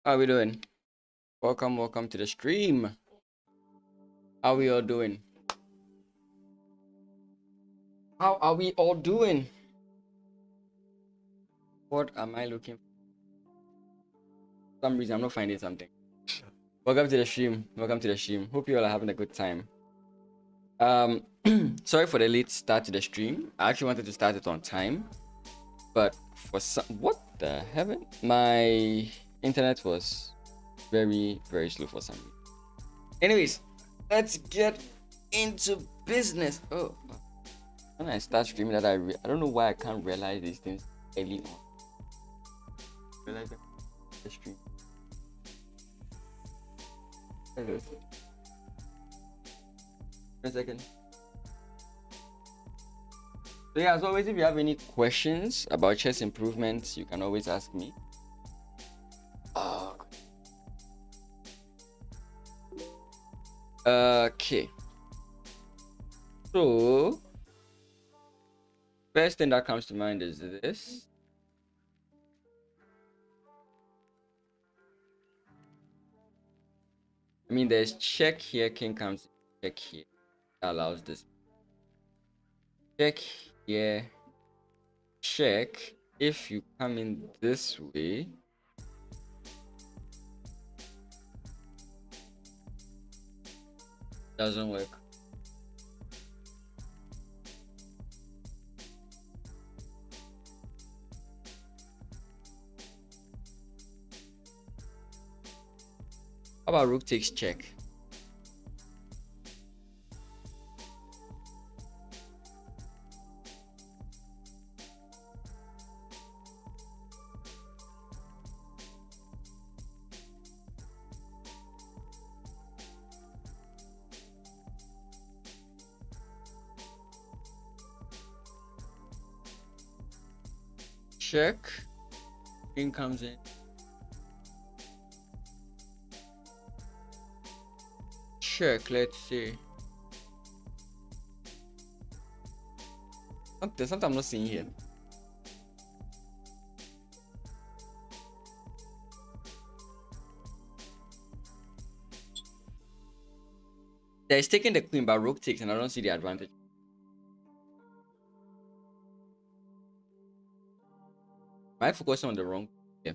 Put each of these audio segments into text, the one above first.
How are we doing? Welcome to the stream. How are we all doing? How are we all doing? What am I looking for? For some reason I'm not finding something. Welcome to the stream. Welcome to the stream. Hope you all are having a good time. Sorry for the late start to the stream. I actually wanted to start it on time, but for some, what the heaven? My internet was very slow for some reason. Anyways, let's get into business. Oh, when I start streaming that I don't know why I can't realize these things early on. Realize the stream. Hello. 1 second. So yeah, as always, if you have any questions about chess improvements, you can always ask me. Okay. So first thing that comes to mind is this. I mean, there's check here, king comes, check here. That allows this. Check here, check. If you come in this way, doesn't work. How about rook takes check? Check. King comes in. Check. Let's see. There's something I'm not seeing here. There's taking the queen, but rook takes, and I don't see the advantage. Am I focusing on the wrong? Yeah.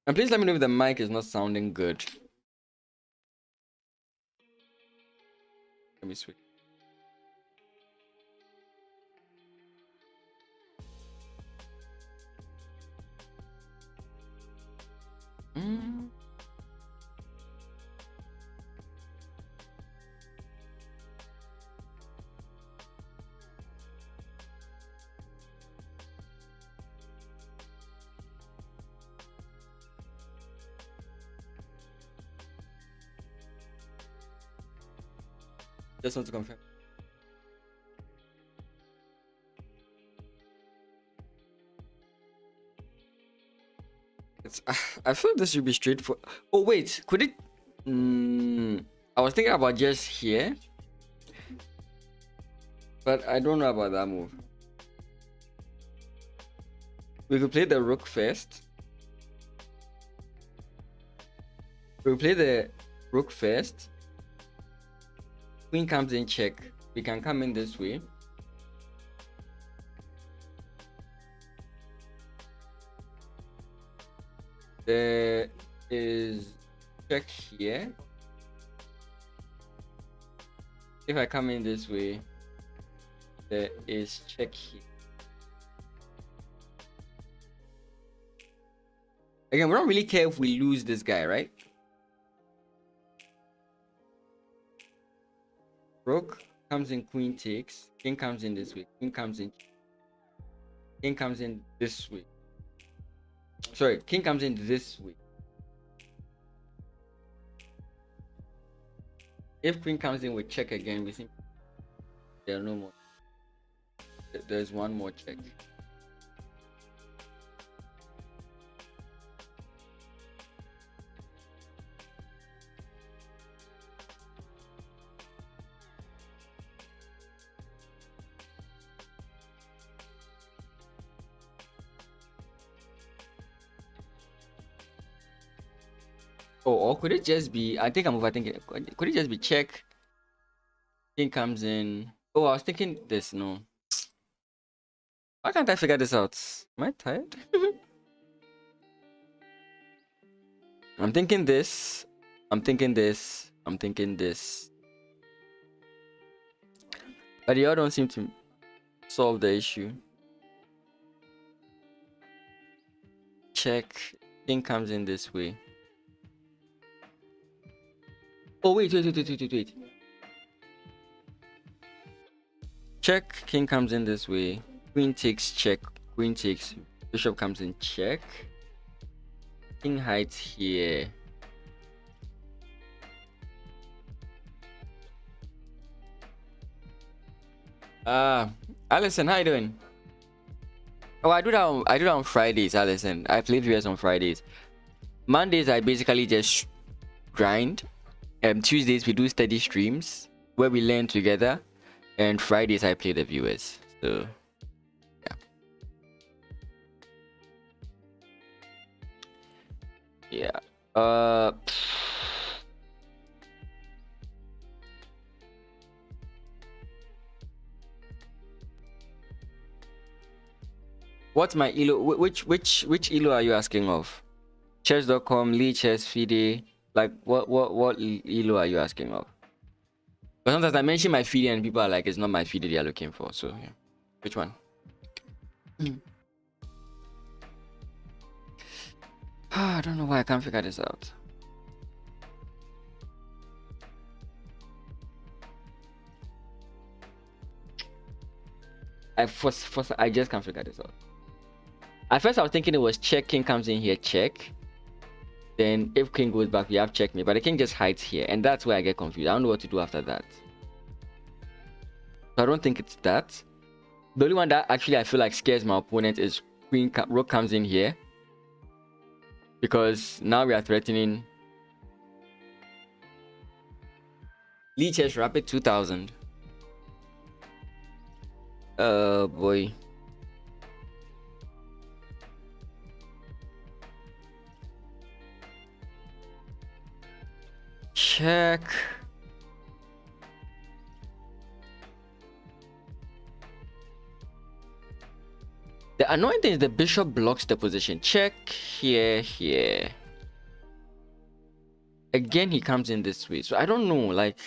And please let me know if the mic is not sounding good. Let me switch. Mm. Just want to confirm. It's, I feel this should be straightforward. Oh wait, could it? I was thinking about just here, but I don't know about that move. We could play the rook first. We'll play the rook first. Queen comes in check. We can come in this way. There is check here. If I come in this way, there is check here. Again, we don't really care if we lose this guy, right? Rook comes in, queen takes. King comes in this way. King comes in. King comes in this way. Sorry, king comes in this way. If queen comes in with check again, we think there are no more. There's one more check. Oh, or could it just be? I think I'm overthinking. Could it just be check? King comes in. Oh, I was thinking this. No. Why can't I figure this out? Am I tired? I'm thinking this. I'm thinking this. I'm thinking this. But the other don't seem to solve the issue. Check. King comes in this way. Oh, wait. Check. King comes in this way. Queen takes check. Queen takes. Bishop comes in check. King hides here. Allison, how you doing? Oh, I do that on Fridays, Allison. I play VS on Fridays. Mondays I basically just grind. Tuesdays we do steady streams where we learn together, and Fridays I play the viewers. So yeah. What's my ELO? Which ELO are you asking of? Chess.com, Lee Chess, FIDE. Like what ELO are you asking of? But sometimes I mention my FIDE and people are like, it's not my FIDE they are looking for. So yeah. Which one? I don't know why I can't figure this out. I just can't figure this out. At first I was thinking it was check, king comes in here, check. Then if king goes back, we have checkmate. But the king just hides here, and that's where I get confused. I don't know what to do after that. So I don't think it's that. The only one that actually I feel like scares my opponent is rook comes in here. Because now we are threatening Lee Chess Rapid 2000. Oh boy. Check. The annoying thing is the bishop blocks the position. Check here, here. Again, he comes in this way. So I don't know, like...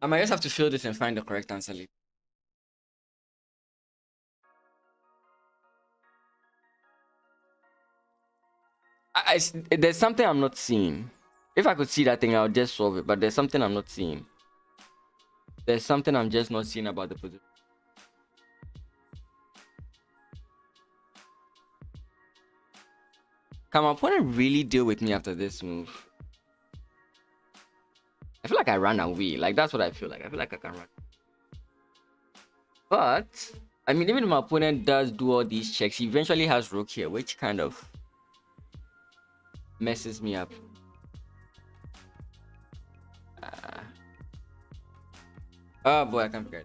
I might just have to fill this and find the correct answer later. There's something I'm not seeing. If I could see that thing, I would just solve it. But there's something I'm not seeing. There's something I'm just not seeing about the position. Can my opponent really deal with me after this move? I feel like I ran away. Like, that's what I feel like. I feel like I can run. But, I mean, even if my opponent does do all these checks, he eventually has rook here, which kind of messes me up. Oh boy, I can't forget.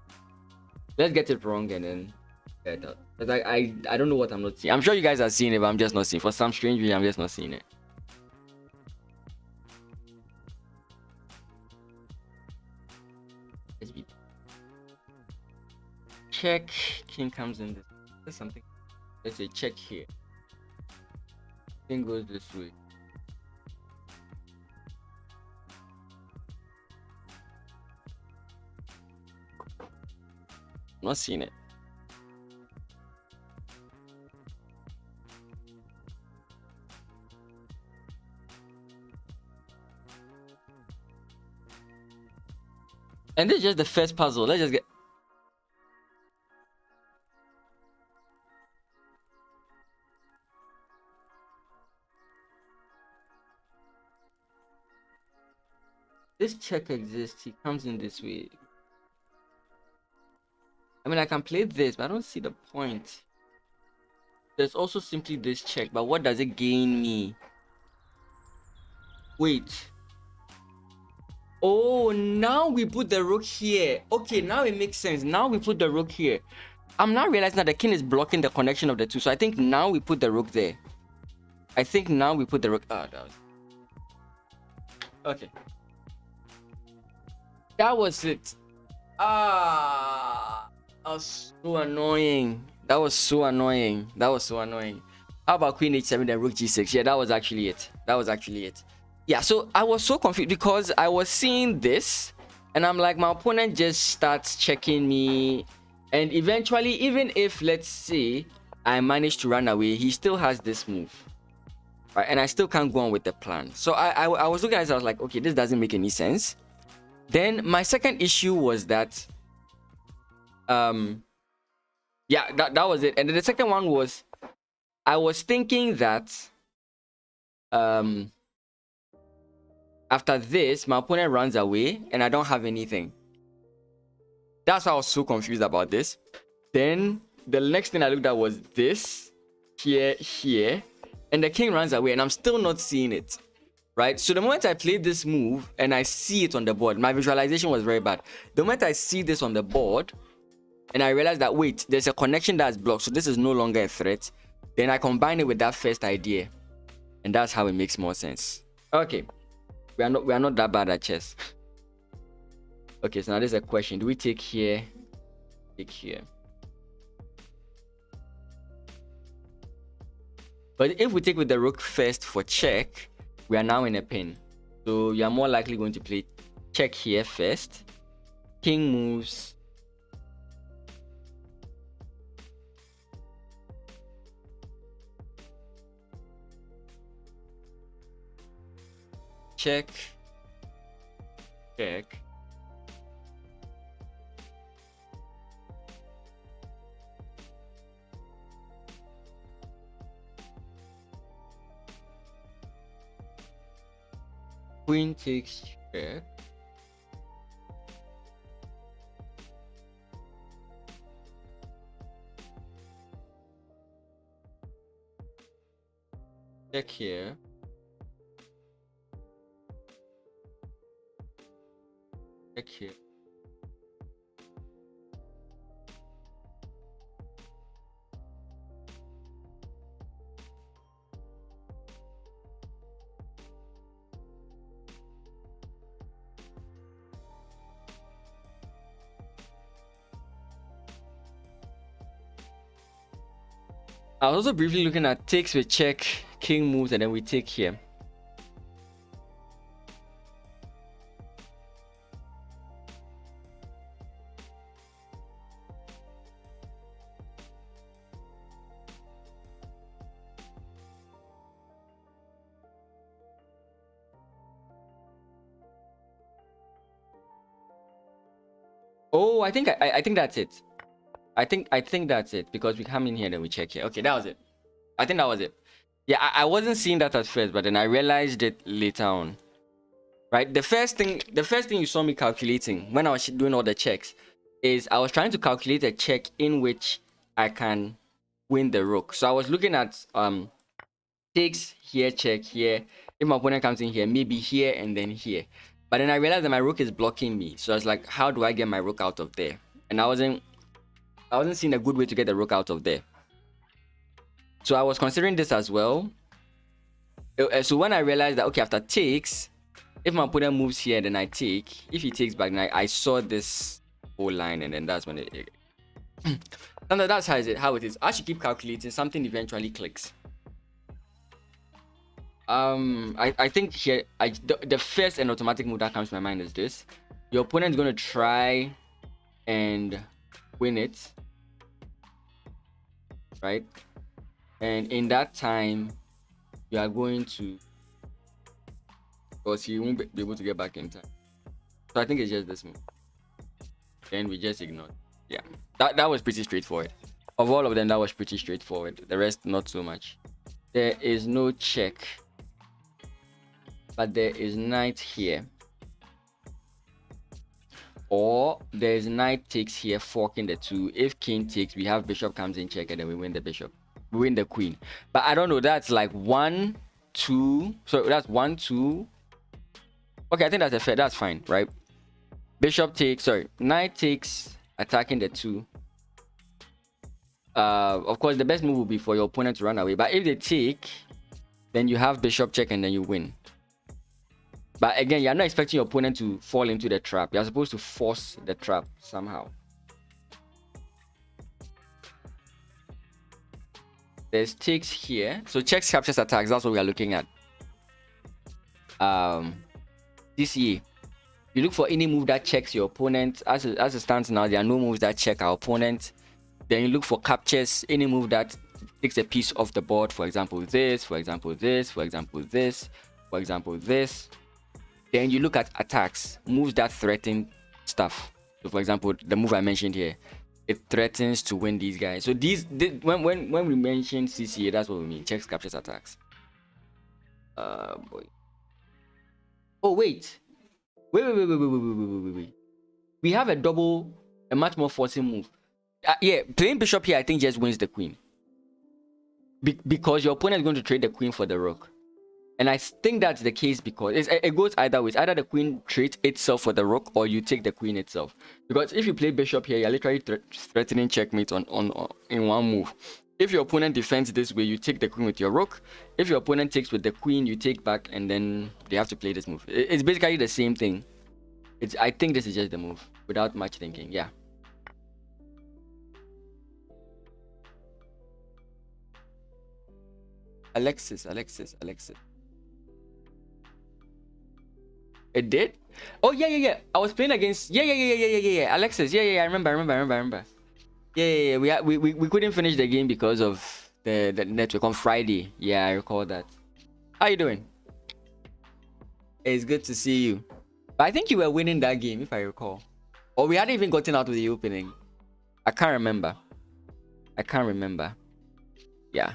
Let's get it wrong and then get it out. But I don't know what I'm not seeing. I'm sure you guys are seeing it, but I'm just not seeing it. For some strange reason, I'm just not seeing it. Let's be check. King comes in this. There's something. Let's say check here. King goes this way. Not seeing it. And this is just the first puzzle. Let's just get... This check exists. He comes in this way. I mean, I can play this, but I don't see the point. There's also simply this check, but what does it gain me? Wait. Oh, now we put the rook here. Okay, now it makes sense. Now we put the rook here. I'm now realizing that the king is blocking the connection of the two. So I think now we put the rook there. I think now we put the rook... Oh, that was... Okay. That was it. Ah, that was so annoying. That was so annoying. That was so annoying. How about queen h7 and rook g6? Yeah, that was actually it. That was actually it. Yeah, so I was so confused because I was seeing this and I'm like, my opponent just starts checking me, and eventually, even if, let's say, I manage to run away, he still has this move, right? And I still can't go on with the plan. So I was looking at it, I was like, okay, this doesn't make any sense. Then my second issue was that yeah, that was it. And then the second one was, I was thinking that after this, my opponent runs away and I don't have anything. That's why I was so confused about this. Then the next thing I looked at was this, here, here, and the king runs away and I'm still not seeing it, right? So the moment I played this move and I see it on the board, my visualization was very bad. The moment I see this on the board and I realize that, wait, there's a connection that's blocked, so this is no longer a threat, then I combine it with that first idea, and that's how it makes more sense. Okay, we are not that bad at chess. Okay, so now there's a question. Do we take here? Take here. But if we take with the rook first for check, we are now in a pin. So you are more likely going to play check here first. King moves. Check. Check. Queen takes check. Check here. Check here. I was also briefly looking at takes with check, king moves, and then we take here. Oh, I think that's it. I think that's it, because we come in here and then we check here. Okay, that was it. I think that was it. Yeah, I wasn't seeing that at first, but then I realized it later on. Right? The first thing you saw me calculating when I was doing all the checks is I was trying to calculate a check in which I can win the rook. So I was looking at takes here, check here. If my opponent comes in here, maybe here and then here. But then I realized that my rook is blocking me. So I was like, how do I get my rook out of there? And I wasn't seeing a good way to get the rook out of there. So I was considering this as well. So when I realized that, okay, after takes, if my opponent moves here, then I take. If he takes back, then I saw this whole line, and then that's when it and that's how it is. As you keep calculating, something eventually clicks. I think here, the first and automatic move that comes to my mind is this. Your opponent is going to try and win it, right? And in that time, you are going to, because he won't be able to get back in time. So I think it's just this move. Then we just ignore. Yeah, that was pretty straightforward. Of all of them, that was pretty straightforward. The rest, not so much. There is no check, but there is knight here. Or there's knight takes here, forking the two. If king takes, we have bishop comes in check, and then we win the bishop. We win the queen. But I don't know, that's like 1, 2. So that's 1, 2. Okay, I think that's a fair. That's fine, right? Bishop takes, sorry, knight takes, attacking the 2. Of course, the best move would be for your opponent to run away. But if they take, then you have bishop check, and then you win. But again, you're not expecting your opponent to fall into the trap. You're supposed to force the trap somehow. There's takes here. So checks, captures, attacks. That's what we are looking at. DCA. You look for any move that checks your opponent. As it stands now, there are no moves that check our opponent. Then you look for captures. Any move that takes a piece off the board. For example, this. For example, this. For example, this. For example, this. Then you look at attacks. Moves that threaten stuff. So for example, the move I mentioned here. It threatens to win these guys. So when we mention CCA, that's what we mean. Checks, captures, attacks. Boy. Oh wait. Wait. We have a much more forcing move. Yeah, playing bishop here, I think just wins the queen. Because your opponent is going to trade the queen for the rook. And I think that's the case because it goes either ways. Either the queen trades itself for the rook, or you take the queen itself. Because if you play bishop here, you're literally threatening checkmate in one move. If your opponent defends this way, you take the queen with your rook. If your opponent takes with the queen, you take back, and then they have to play this move. It's basically the same thing. I think this is just the move without much thinking. Yeah. Alexis. It did? Oh yeah. I was playing against yeah. Alexis. Yeah. I remember. Yeah. We couldn't finish the game because of the network on Friday. Yeah, I recall that. How you doing? It's good to see you. But I think you were winning that game, if I recall. Or we hadn't even gotten out of the opening. I can't remember. Yeah.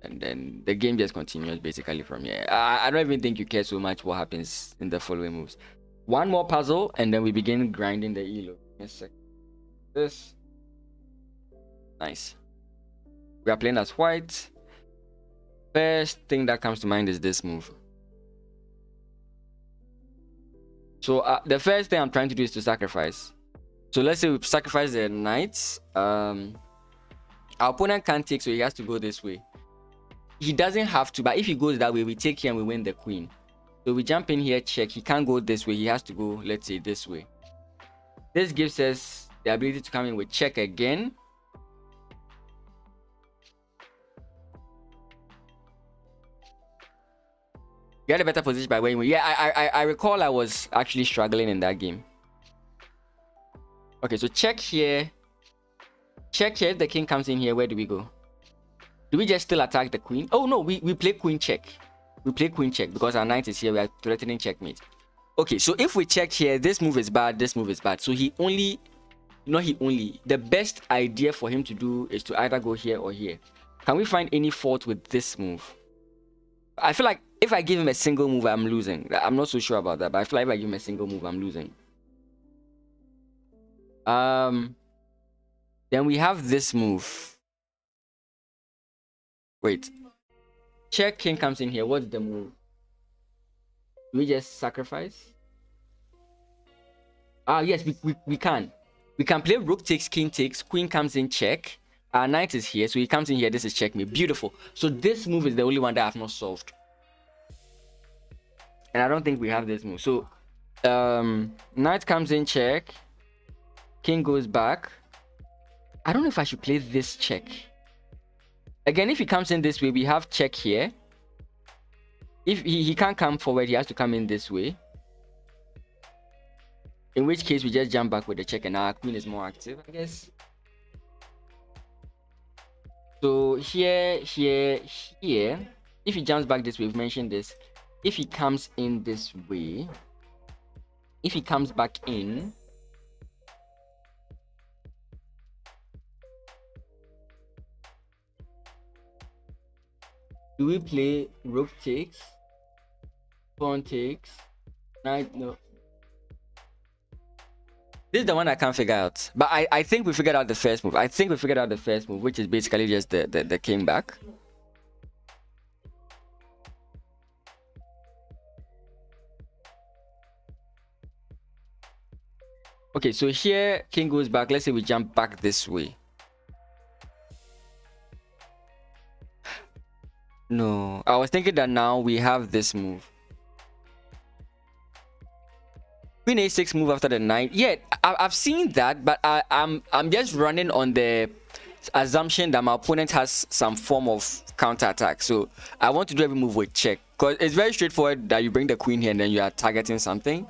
And then the game just continues basically from here. I don't even think you care so much what happens in the following moves. One more puzzle, and then we begin grinding the ELO. Yes, this. Nice. We are playing as white. First thing that comes to mind is this move. So the first thing I'm trying to do is to sacrifice. So let's say we sacrifice the knights. Our opponent can't take, so he has to go this way. He doesn't have to, but if he goes that way, we take here and we win the queen. So we jump in here, check. He can't go this way. He has to go, let's say, this way. This gives us the ability to come in with check again. You had a better position by winning. Yeah, I recall I was actually struggling in that game. Okay, so check here. Check here. If the king comes in here, where do we go? Do we just still attack the queen? Oh no, we play queen check. We play queen check because our knight is here. We are threatening checkmate. Okay, so if we check here, this move is bad, this move is bad. So the best idea for him to do is to either go here or here. Can we find any fault with this move? I feel like if I give him a single move, I'm losing. I'm not so sure about that, but I feel like if I give him a single move, I'm losing. Then we have this move. Wait. Check, king comes in here. What's the move? Do we just sacrifice? Yes, we can. We can play rook takes, king takes, queen comes in, check. Our knight is here, so he comes in here. This is checkmate. Beautiful. So this move is the only one that I've not solved. And I don't think we have this move. So knight comes in, check. King goes back. I don't know if I should play this check. Again, if he comes in this way, we have check here. If he can't come forward, he has to come in this way. In which case, we just jump back with the check, and our queen is more active, I guess. So here. If he jumps back this way, we've mentioned this. If he comes in this way, if he comes back in, do we play rook takes, pawn takes, knight? No. This is the one I can't figure out. But I think we figured out the first move. I think we figured out the first move, which is basically just the king back. Okay, so here king goes back. Let's say we jump back this way. No, I was thinking that now we have this move. Queen a6 move after the knight. Yeah, I've seen that, but I'm just running on the assumption that my opponent has some form of counter attack. So I want to do every move with check, because it's very straightforward that you bring the queen here and then you are targeting something.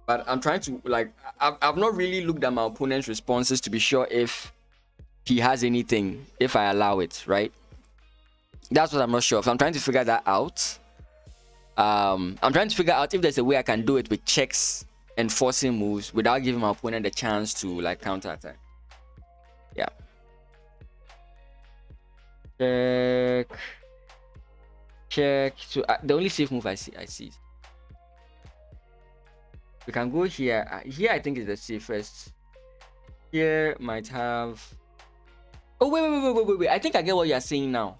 But I'm trying to, like, I've not really looked at my opponent's responses to be sure if he has anything, if I allow it, right? That's what I'm not sure of. I'm trying to figure that out. I'm trying to figure out if there's a way I can do it with checks and forcing moves without giving my opponent the chance to, like, counter attack. Yeah. Check. So the only safe move I see. We can go here. Here I think is the safest. Here might have. Oh wait. I think I get what you are saying now.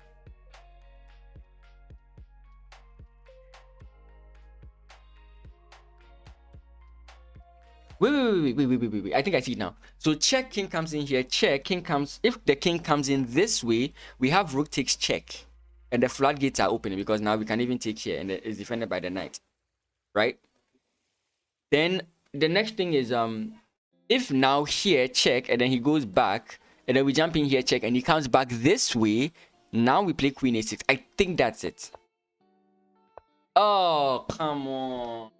Wait. I think I see it now. So check, king comes in here. Check, king comes. If the king comes in this way, we have rook takes check, and the floodgates are opening because now we can even take here, and it's defended by the knight, right? Then the next thing is if now here check, and then he goes back, and then we jump in here check, and he comes back this way. Now we play queen a6. I think that's it. Oh, come on.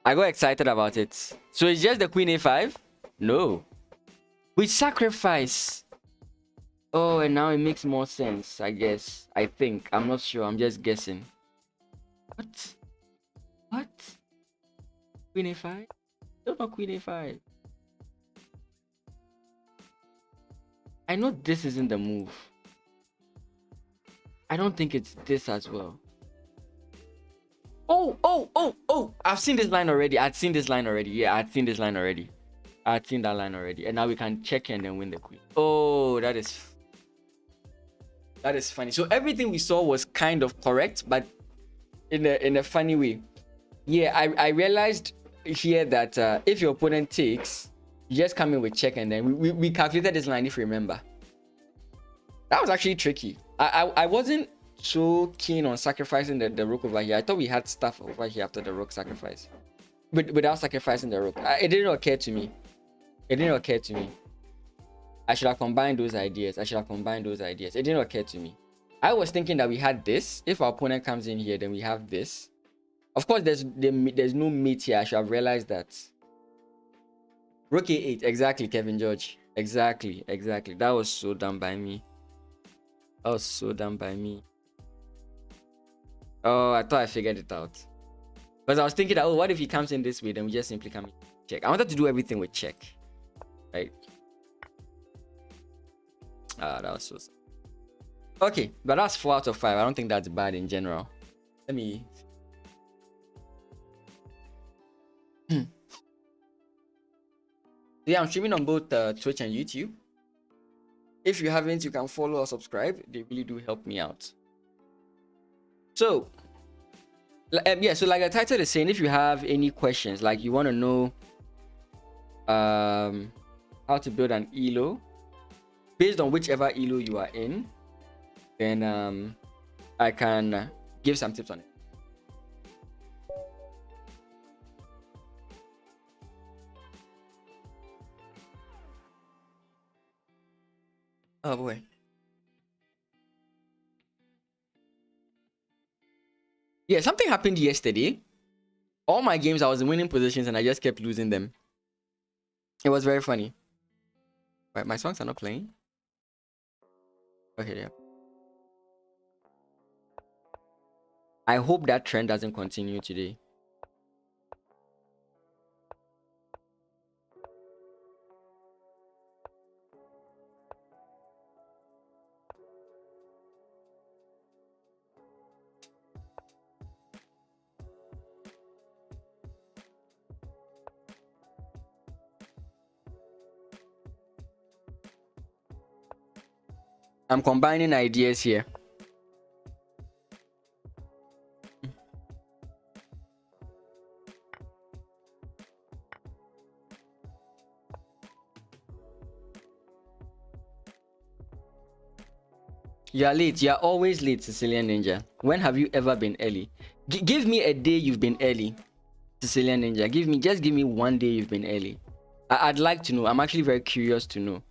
I got excited about it. So it's just the queen a5? No. We sacrifice. Oh, and now it makes more sense, I guess. I think. I'm not sure. I'm just guessing. What? Queen a5? No, not queen a5. I know this isn't the move. I don't think it's this as well. Oh, I've seen this line already. I'd seen this line already. Yeah, I'd seen this line already. I'd seen that line already. And now we can check and then win the queen. Oh, that is funny. So everything we saw was kind of correct, but in a funny way. Yeah, I realized here that if your opponent takes, you just come in with check, and then we calculated this line, if you remember. That was actually tricky. I wasn't so keen on sacrificing the rook over here. I thought we had stuff over here after the rook sacrifice, but without sacrificing the rook. It didn't occur to me. I should have combined those ideas. It didn't occur to me. I was thinking that we had this. If our opponent comes in here, then we have this. Of course, there's no mate here. I should have realized that. Rook A8. Exactly, Kevin George. Exactly. That was so done by me. Oh, I thought I figured it out. Because I was thinking that, oh, what if he comes in this way? Then we just simply come in, check. I wanted to do everything with check. Right? That was so sad. Okay, but that's 4 out of 5. I don't think that's bad in general. Let me... Yeah, I'm streaming on both Twitch and YouTube. If you haven't, you can follow or subscribe. They really do help me out. So, yeah, so like the title is saying, if you have any questions, like you want to know how to build an ELO, based on whichever ELO you are in, then I can give some tips on it. Oh boy. Yeah, something happened yesterday. All my games, I was in winning positions and I just kept losing them. It was very funny. Right, my songs are not playing. Okay, yeah. I hope that trend doesn't continue today. I'm combining ideas here. You are late. You are always late, Sicilian Ninja. When have you ever been early? Give me a day you've been early, Sicilian Ninja. Just give me one day you've been early. I'd like to know. I'm actually very curious to know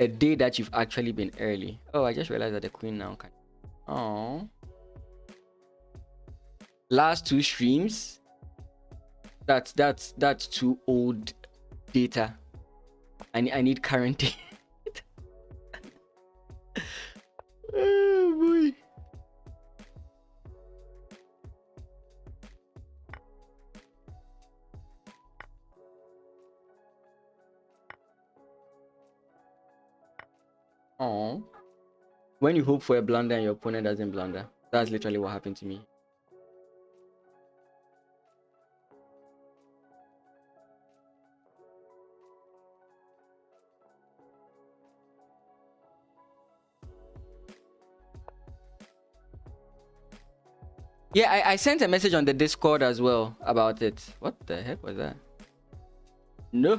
a day that you've actually been early. Oh, I just realized that the queen now can. Oh. Last 2 streams. That's too old data. I need current data. Oh boy. Oh. When you hope for a blunder and your opponent doesn't blunder. That's literally what happened to me. Yeah, I sent a message on the Discord as well about it. What the heck was that? No.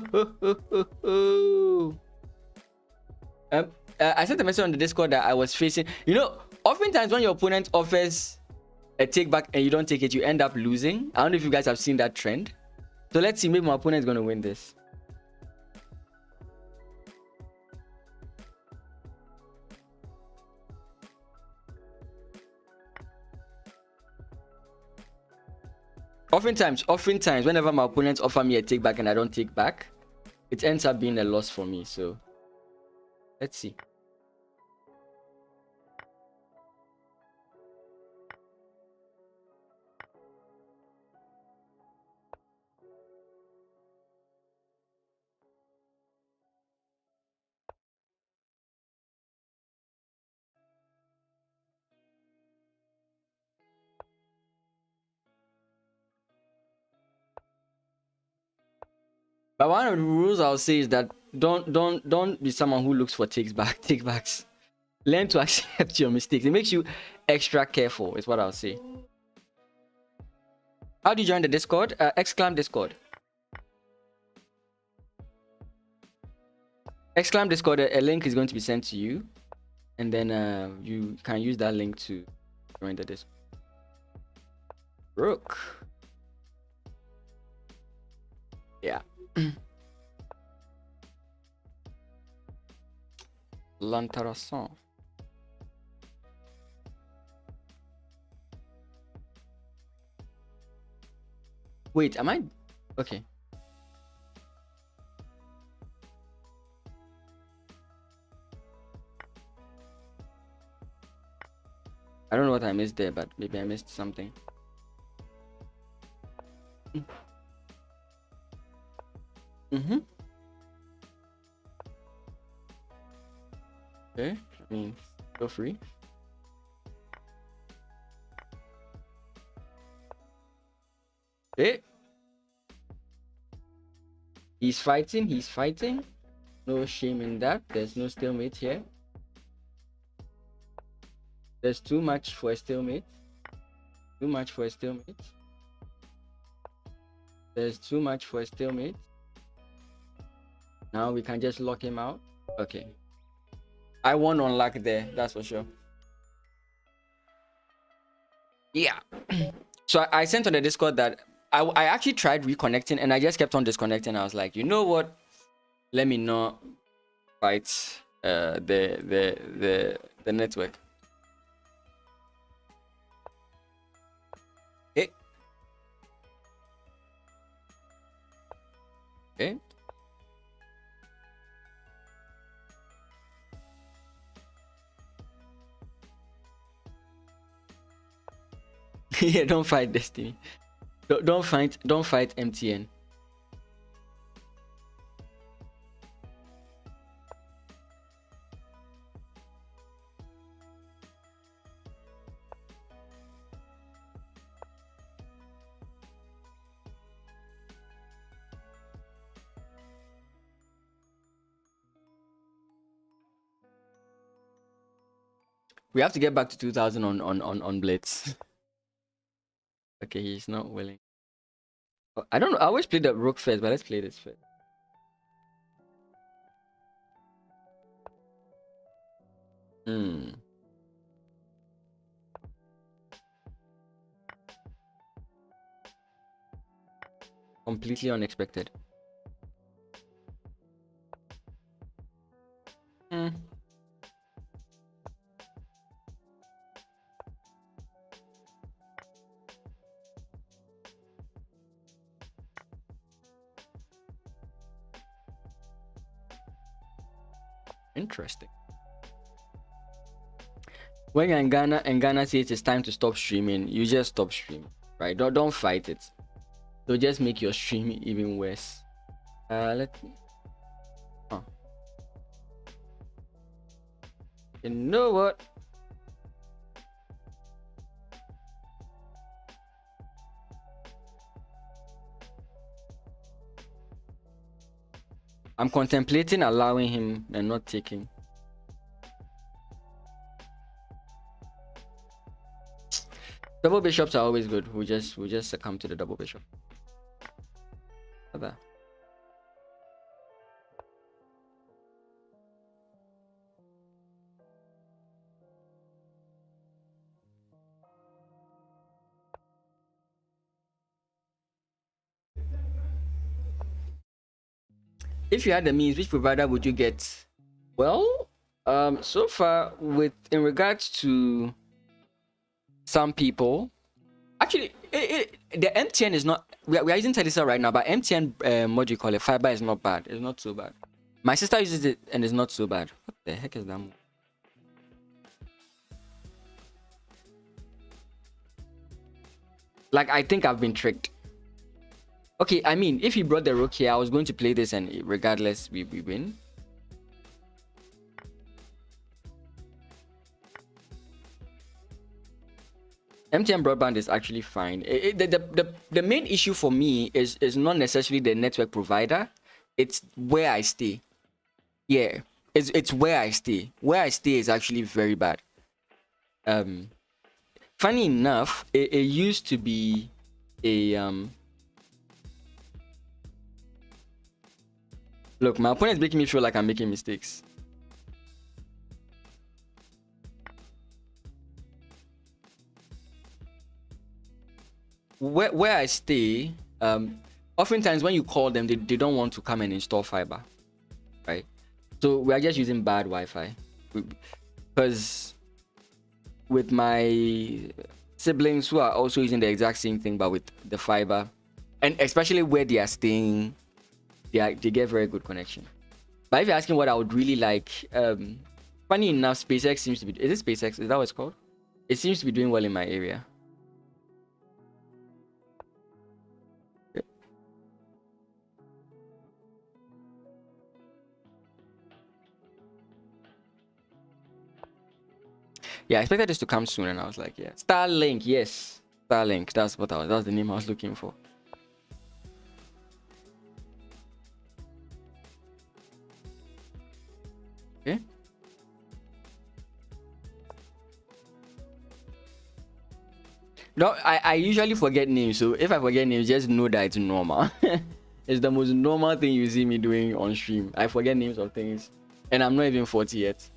I sent a message on the Discord that I was facing. You know, oftentimes when your opponent offers a take back and you don't take it, you end up losing. I don't know if you guys have seen that trend. So let's see, maybe my opponent is going to win this. Oftentimes, whenever my opponents offer me a take back and I don't take back, it ends up being a loss for me. So let's see. But one of the rules I'll say is that don't be someone who looks for takebacks. Learn to accept your mistakes. It makes you extra careful, is what I'll say. How do you join the Discord? Exclam Discord. Exclam Discord. A link is going to be sent to you, and then you can use that link to join the Discord. Rook. Yeah. L'intéressant. Wait, am I okay? I don't know what I missed there, but maybe I missed something. Mm-hmm. Okay, I mean, feel free. Okay. He's fighting. No shame in that. There's no stalemate here. There's too much for a stalemate. Too much for a stalemate. There's too much for a stalemate. Now we can just lock him out. Okay. I won on luck there, that's for sure. Yeah. So I sent on the Discord that I actually tried reconnecting and I just kept on disconnecting. I was like, you know what? Let me not fight the network. Okay. Okay. Yeah, don't fight Destiny. Don't fight MTN. We have to get back to 2000 on Blitz. Okay, he's not willing. I don't know. I always play the rook first, but let's play this first. Completely unexpected. Interesting. When you're in Ghana and Ghana says it's time to stop streaming, you just stop streaming, right? Don't fight it. So just make your stream even worse. Let me. Oh. You know what? I'm contemplating allowing him and not taking. Double bishops are always good. We just succumb to the double bishop. Other. If you had the means, which provider would you get? Well, so far in regards to some people, actually, the MTN is not. We are using Telisa right now, but MTN, what do you call it? Fiber is not bad. It's not so bad. My sister uses it and it's not so bad. What the heck is that? Like, I think I've been tricked. Okay, I mean, if he brought the rook here, I was going to play this and regardless, we win. MTN broadband is actually fine. The main issue for me is not necessarily the network provider. It's where I stay. Yeah, it's where I stay. Where I stay is actually very bad. Funny enough, it used to be a Look, my opponent is making me feel like I'm making mistakes. Where I stay, oftentimes when you call them, they don't want to come and install fiber, right? So we are just using bad Wi-Fi. because with my siblings who are also using the exact same thing but with the fiber, and especially where they are staying, they get very good connection. But if you're asking what I would really like, funny enough, SpaceX seems to be, is it SpaceX, is that what it's called? It seems to be doing well in my area. Yeah, I expected this to come soon, and I was like, yeah. Starlink, yes. Starlink, that's the name I was looking for. Okay. No, I usually forget names, so if I forget names, just know that it's normal. It's the most normal thing you see me doing on stream. I forget names of things, and I'm not even 40 yet.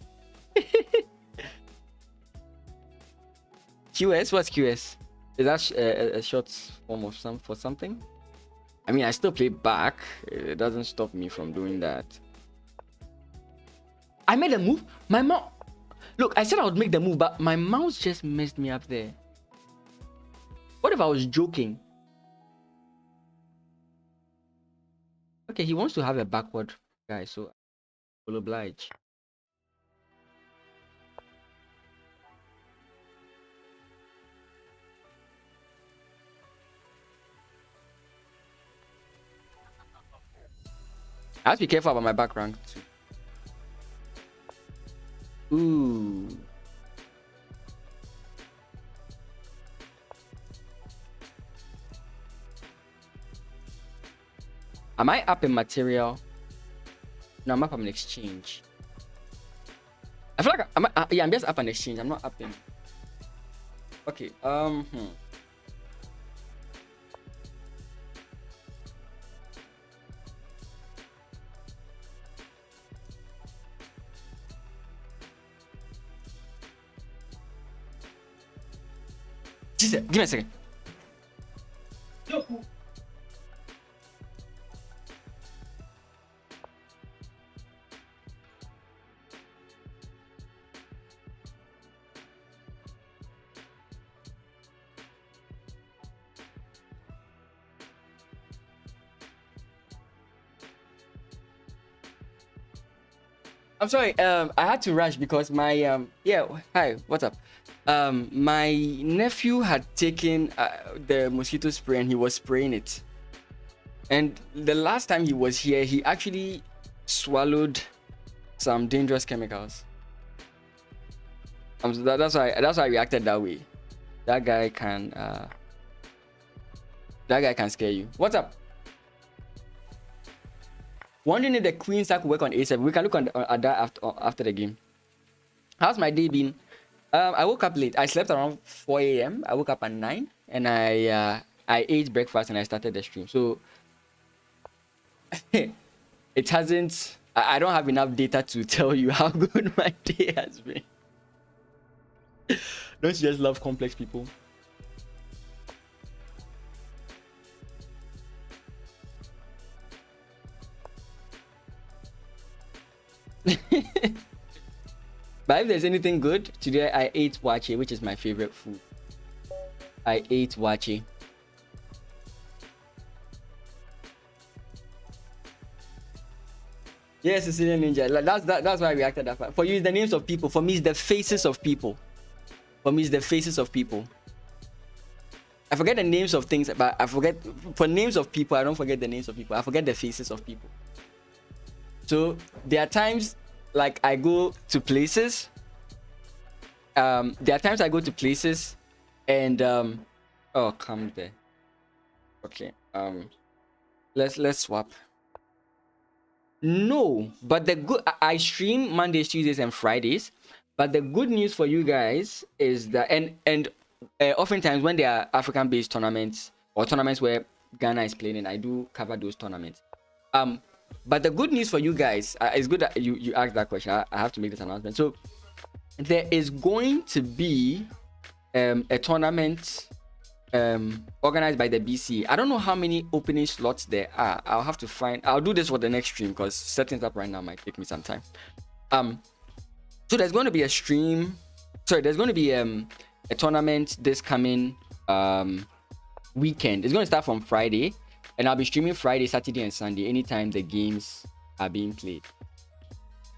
QS? What's QS? Is that a short form of something? I mean, I still play back. It doesn't stop me from doing that. I made a move. My mouse. Look, I said I would make the move, but my mouse just messed me up there. What if I was joking? Okay, he wants to have a backward guy, so I will oblige. I have to be careful about my back rank too. Ooh. Am I up in material? No, I'm up on an exchange. I feel like I'm just up on exchange. I'm not up in. Okay. Give me a second. I'm sorry. I had to rush because my yeah. Hi, what's up? My nephew had taken the mosquito spray and he was spraying it. And the last time he was here, he actually swallowed some dangerous chemicals. That's why I reacted that way. That guy can scare you. What's up? Wondering if the queen sack will work on A7. We can look at that after the game. How's my day been? I woke up late. I slept around 4 a.m. I woke up at 9 and I ate breakfast and I started the stream. So it hasn't. I don't have enough data to tell you how good my day has been. Don't you just love complex people? But if there's anything good, today I ate wache, which is my favorite food. I ate wache. Yes, Sicilian Ninja. That's why I reacted that far. For you, it's the names of people. For me, it's the faces of people. For me, it's the faces of people. I forget the names of things, but I forget for names of people. I don't forget the names of people. I forget the faces of people. So there are times like I go to places. There are times I go to places, and oh, come there. Okay. Let's swap. No, but the good I stream Mondays, Tuesdays, and Fridays. But the good news for you guys is that and oftentimes when there are African-based tournaments or tournaments where Ghana is playing, and I do cover those tournaments. But the good news for you guys, it's good that you asked that question. I have to make this announcement. So there is going to be a tournament organized by the BC. I don't know how many opening slots there are. I'll have to find. I'll do this for the next stream because setting it up right now might take me some time. So So there's going to be a stream. Sorry, there's going to be a tournament this coming weekend. It's going to start from Friday, and I'll be streaming Friday, Saturday, and Sunday anytime the games are being played.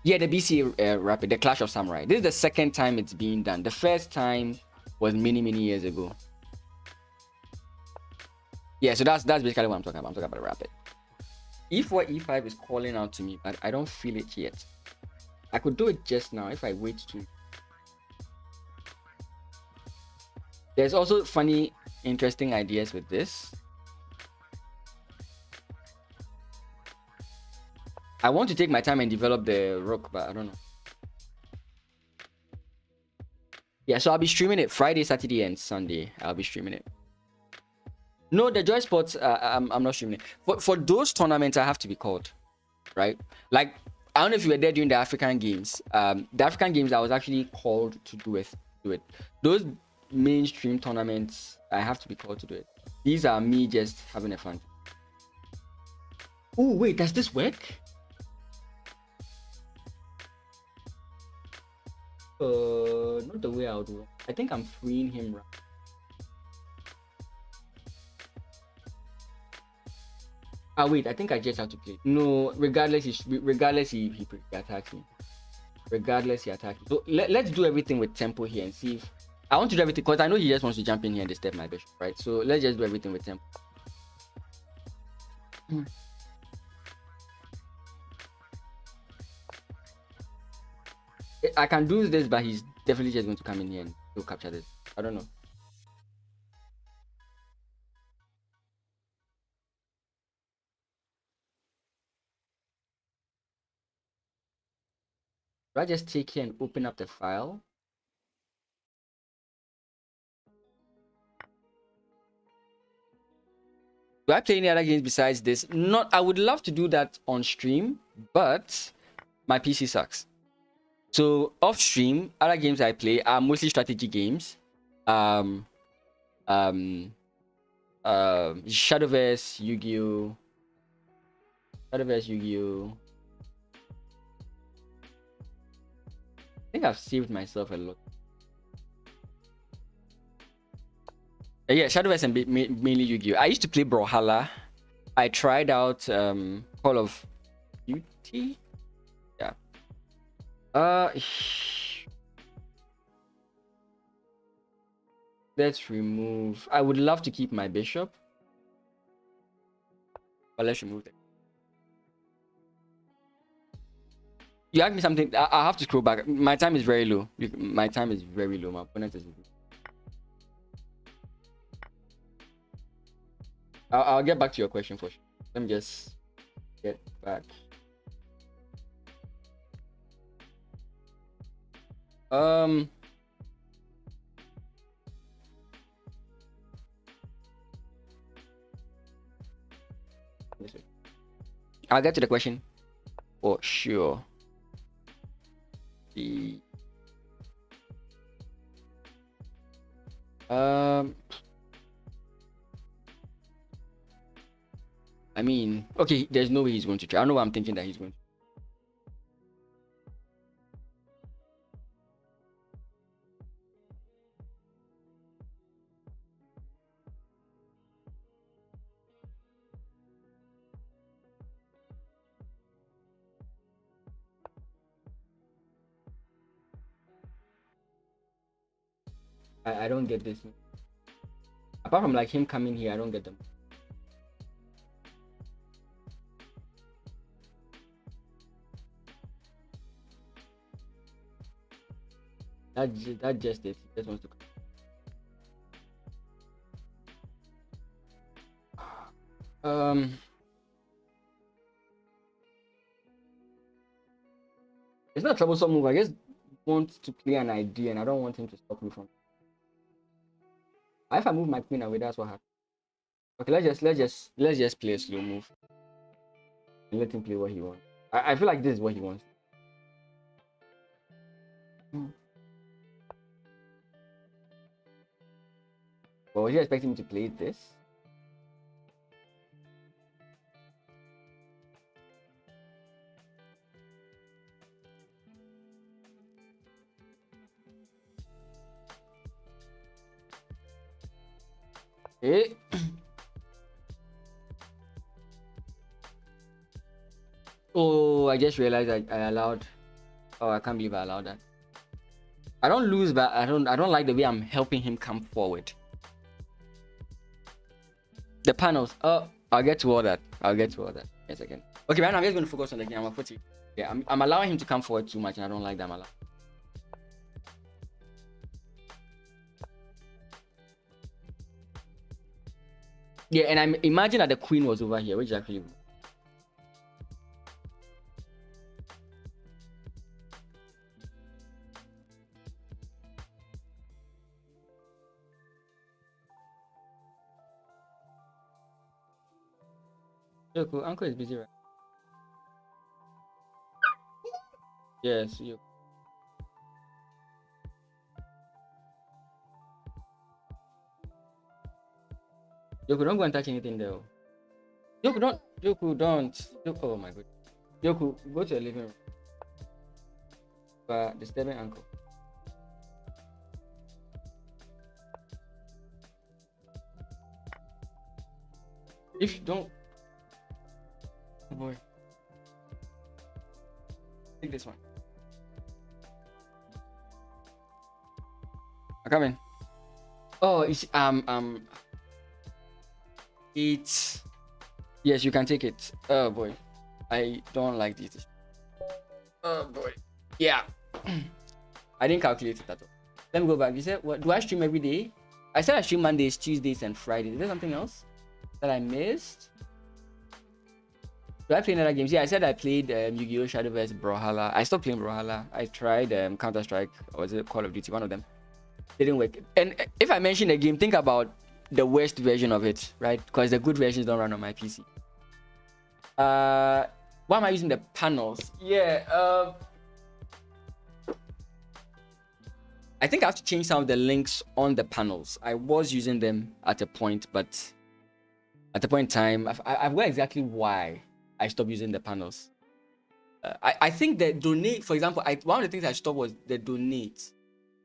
Yeah, the BC Rapid, the Clash of Samurai. This is the second time it's being done. The first time was many years ago. Yeah, so that's basically what I'm talking about. I'm talking about Rapid. E4, E5 is calling out to me, but I don't feel it yet. I could do it just now if I wait to. There's also funny, interesting ideas with this. I want to take my time and develop the rook, but I don't know. Yeah, so I'll be streaming it Friday, Saturday, and Sunday. I'll be streaming it. No, the Joy Sports, I'm not streaming it. For those tournaments, I have to be called, right? Like, I don't know if you were there during the African Games. The African Games, I was actually called to do it. Those mainstream tournaments, I have to be called to do it. These are me just having a fun. Oh, wait, does this work? Not the way I would want. I think I'm freeing him right. Wait, I think I just have to play. No, regardless he attacks me. Regardless he attacks me. So let's do everything with tempo here and see if I want to do everything because I know he just wants to jump in here and disturb my bishop, right? So let's just do everything with tempo. I can do this, but he's definitely just going to come in here and he'll capture this. I don't know. Do I just take here and open up the file? Do I play any other games besides this? Not. I would love to do that on stream, but my PC sucks. So off stream, other games I play are mostly strategy games. Shadowverse, Yu-Gi-Oh. Shadowverse, Yu-Gi-Oh. I think I've saved myself a lot. Yeah, Shadowverse and mainly Yu-Gi-Oh. I used to play Brawlhalla. I tried out Call of Duty. Yeah. Let's remove. I would love to keep my bishop, but let's remove it. You asked me something. I have to scroll back. My time is very low. My time is very low. My opponent is. I'll get back to your question for sure. Let me just get back. I'll get to the question for sure. The I mean, okay, there's no way he's going to try. I don't know what I'm thinking that he's going to. I don't get this. Apart from like him coming here, I don't get them. That's just it. He just wants to. It's not a troublesome move. I just want to play an idea, and I don't want him to stop me from. If I move my queen away, that's what happens. Okay, let's just play a slow move and let him play what he wants. I feel like this is what he wants. But was you expecting me to play this? Eh? Oh, I just realized I allowed. Oh, I can't believe I allowed that. I don't lose, but I don't like the way I'm helping him come forward. The panels. Oh, I'll get to all that. Yes, again. Okay, right now I'm just going to focus on the game. I'm a 40. Yeah, I'm allowing him to come forward too much, and I don't like that. Yeah, and I imagine that the queen was over here, which is actually. Yoko, uncle is busy, right? Yes, you. Yoko, don't go and touch anything there. Yoko, don't. Yoko, oh my god. Yoko, go to the living room. But disturbing uncle. If you don't. Oh boy. Take this one. I'm coming. Oh, it's it's. Yes, you can take it. Oh boy, I don't like this. Oh boy, yeah. I didn't calculate it at all. Let me go back. You said, what do I stream every day? I said I stream Mondays, Tuesdays, and Fridays. Is there something else that I missed? Do I play another games? Yeah, I said I played Yu-Gi-Oh! Shadowverse, Brawlhalla. I stopped playing Brawlhalla. I tried Counter-Strike, or was it Call of Duty? One of them. Didn't work. And if I mention a game, think about the worst version of it, right? Because the good versions don't run on my PC. Why am I using the panels? Yeah, I think I have to change some of the links on the panels. I was using them at a point, but at the point in time, I've got exactly why I stopped using the panels. I think the donate, for example, one of the things I stopped was the donate,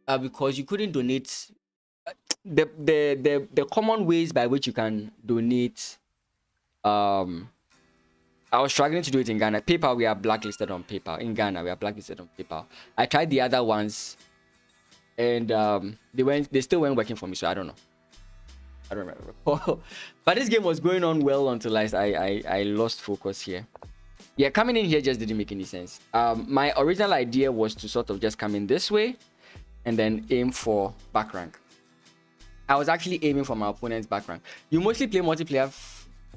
because you couldn't donate. The common ways by which you can donate. I was struggling to do it in Ghana. PayPal, we are blacklisted on PayPal. In Ghana, we are blacklisted on PayPal. I tried the other ones, and they still weren't working for me. So I don't know. I don't remember. But this game was going on well until I lost focus here. Yeah, coming in here just didn't make any sense. My original idea was to sort of just come in this way and then aim for back rank. I was actually aiming for my opponent's back rank. You mostly play multiplayer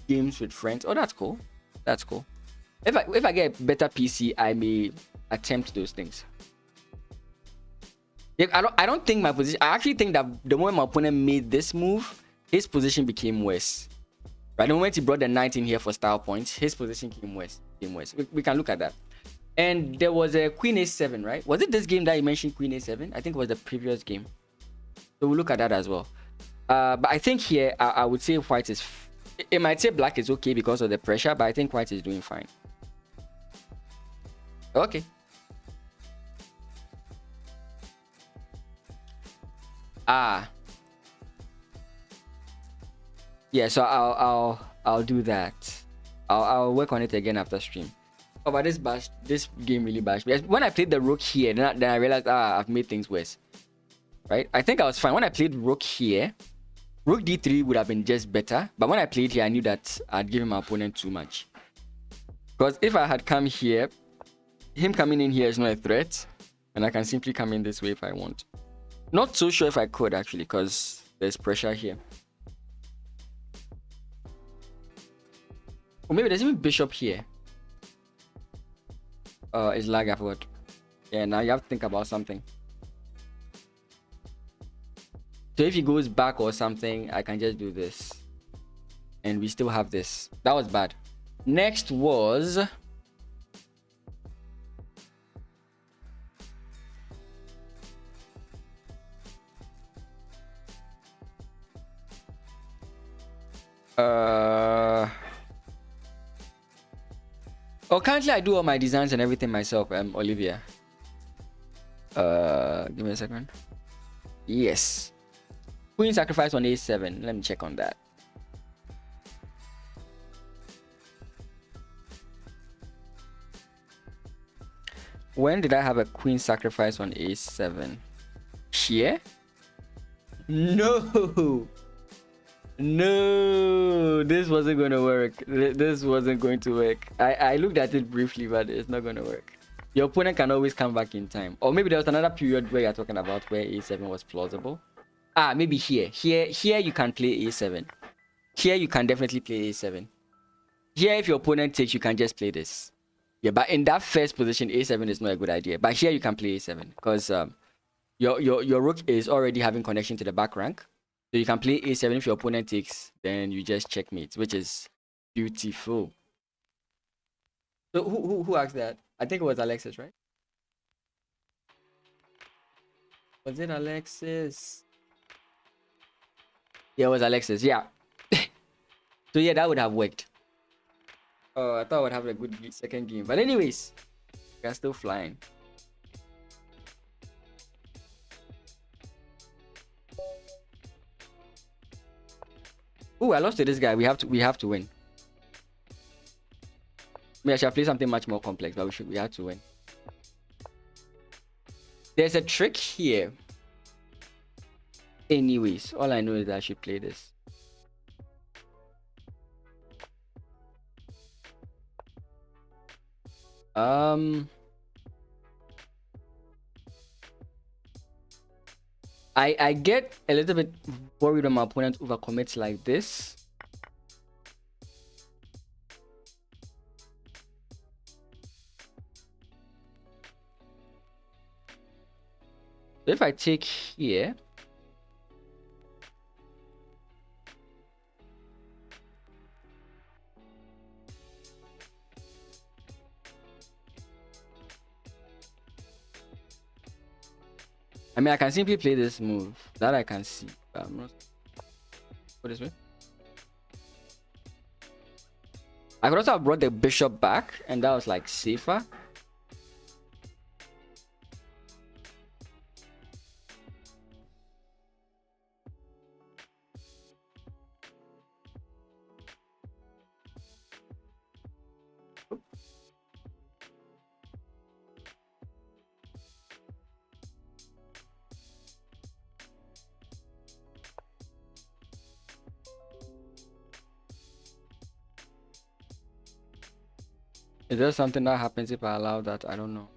games with friends. Oh, that's cool. That's cool. If I get a better PC, I may attempt those things. Yeah, I don't think my position. I actually think that the moment my opponent made this move, his position became worse. Right, the moment he brought the knight in here for style points, his position came worse. We can look at that. And there was a Queen A7, right? Was it this game that you mentioned, Queen A7? I think it was the previous game. So we'll look at that as well. But I think here I would say white is. It might say black is okay because of the pressure, but I think white is doing fine. Okay. Yeah, so I'll do that. I'll work on it again after stream. Oh, but this game really bashed me. When I played the rook here, then I realized I've made things worse. Right? I think I was fine when I played rook here. Rook d3 would have been just better, but when I played here, I knew that I'd given my opponent too much. Because if I had come here, him coming in here is not a threat, and I can simply come in this way if I want. Not so sure if I could actually, because there's pressure here. Or maybe there's even bishop here. It's lag, I forgot. Yeah, now you have to think about something. So if he goes back or something, I can just do this. And we still have this. That was bad. Next was... Oh, currently I do all my designs and everything myself, Olivia. Give me a second. Yes. Queen sacrifice on a7. Let me check on that. When did I have a queen sacrifice on a7? Here? No! No! This wasn't going to work. This wasn't going to work. I looked at it briefly, but it's not going to work. Your opponent can always come back in time. Or maybe there was another period where you're talking about where a7 was plausible. Ah, maybe here. Here you can play a7. Here you can definitely play a7. Here, if your opponent takes, you can just play this. Yeah, but in that first position, a7 is not a good idea. But here you can play a7 because your rook is already having connection to the back rank. So you can play a7. If your opponent takes, then you just checkmate, which is beautiful. So who asked that? I think it was Alexis, right? Was it Alexis? Yeah, it was Alexis. Yeah. So yeah, that would have worked. Oh, I thought I would have a good second game. But anyways, we're still flying. Oh, I lost to this guy. We have to win. Maybe I should play something much more complex, but we have to win. There's a trick here. Anyways, all I know is that I should play this. I get a little bit worried when my opponent overcommits like this. So if I take here, I mean, I can simply play this move. That I can see. But I'm not. Go this way. I could also have brought the bishop back, and that was like safer. Is there something that happens if I allow that? I don't know.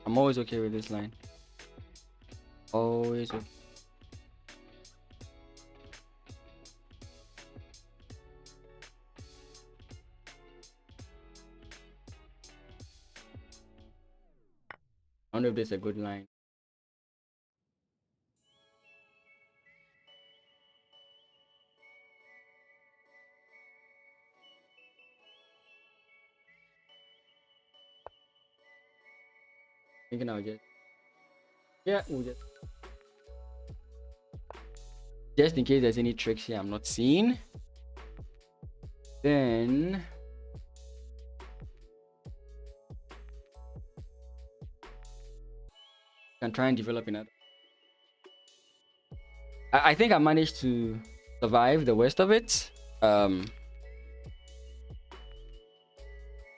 I'm always okay with this line. Always okay. I don't know if this is a good line. Thinking I'll we'll just in case there's any tricks here I'm not seeing, then I can try and develop another. I think I managed to survive the worst of it. I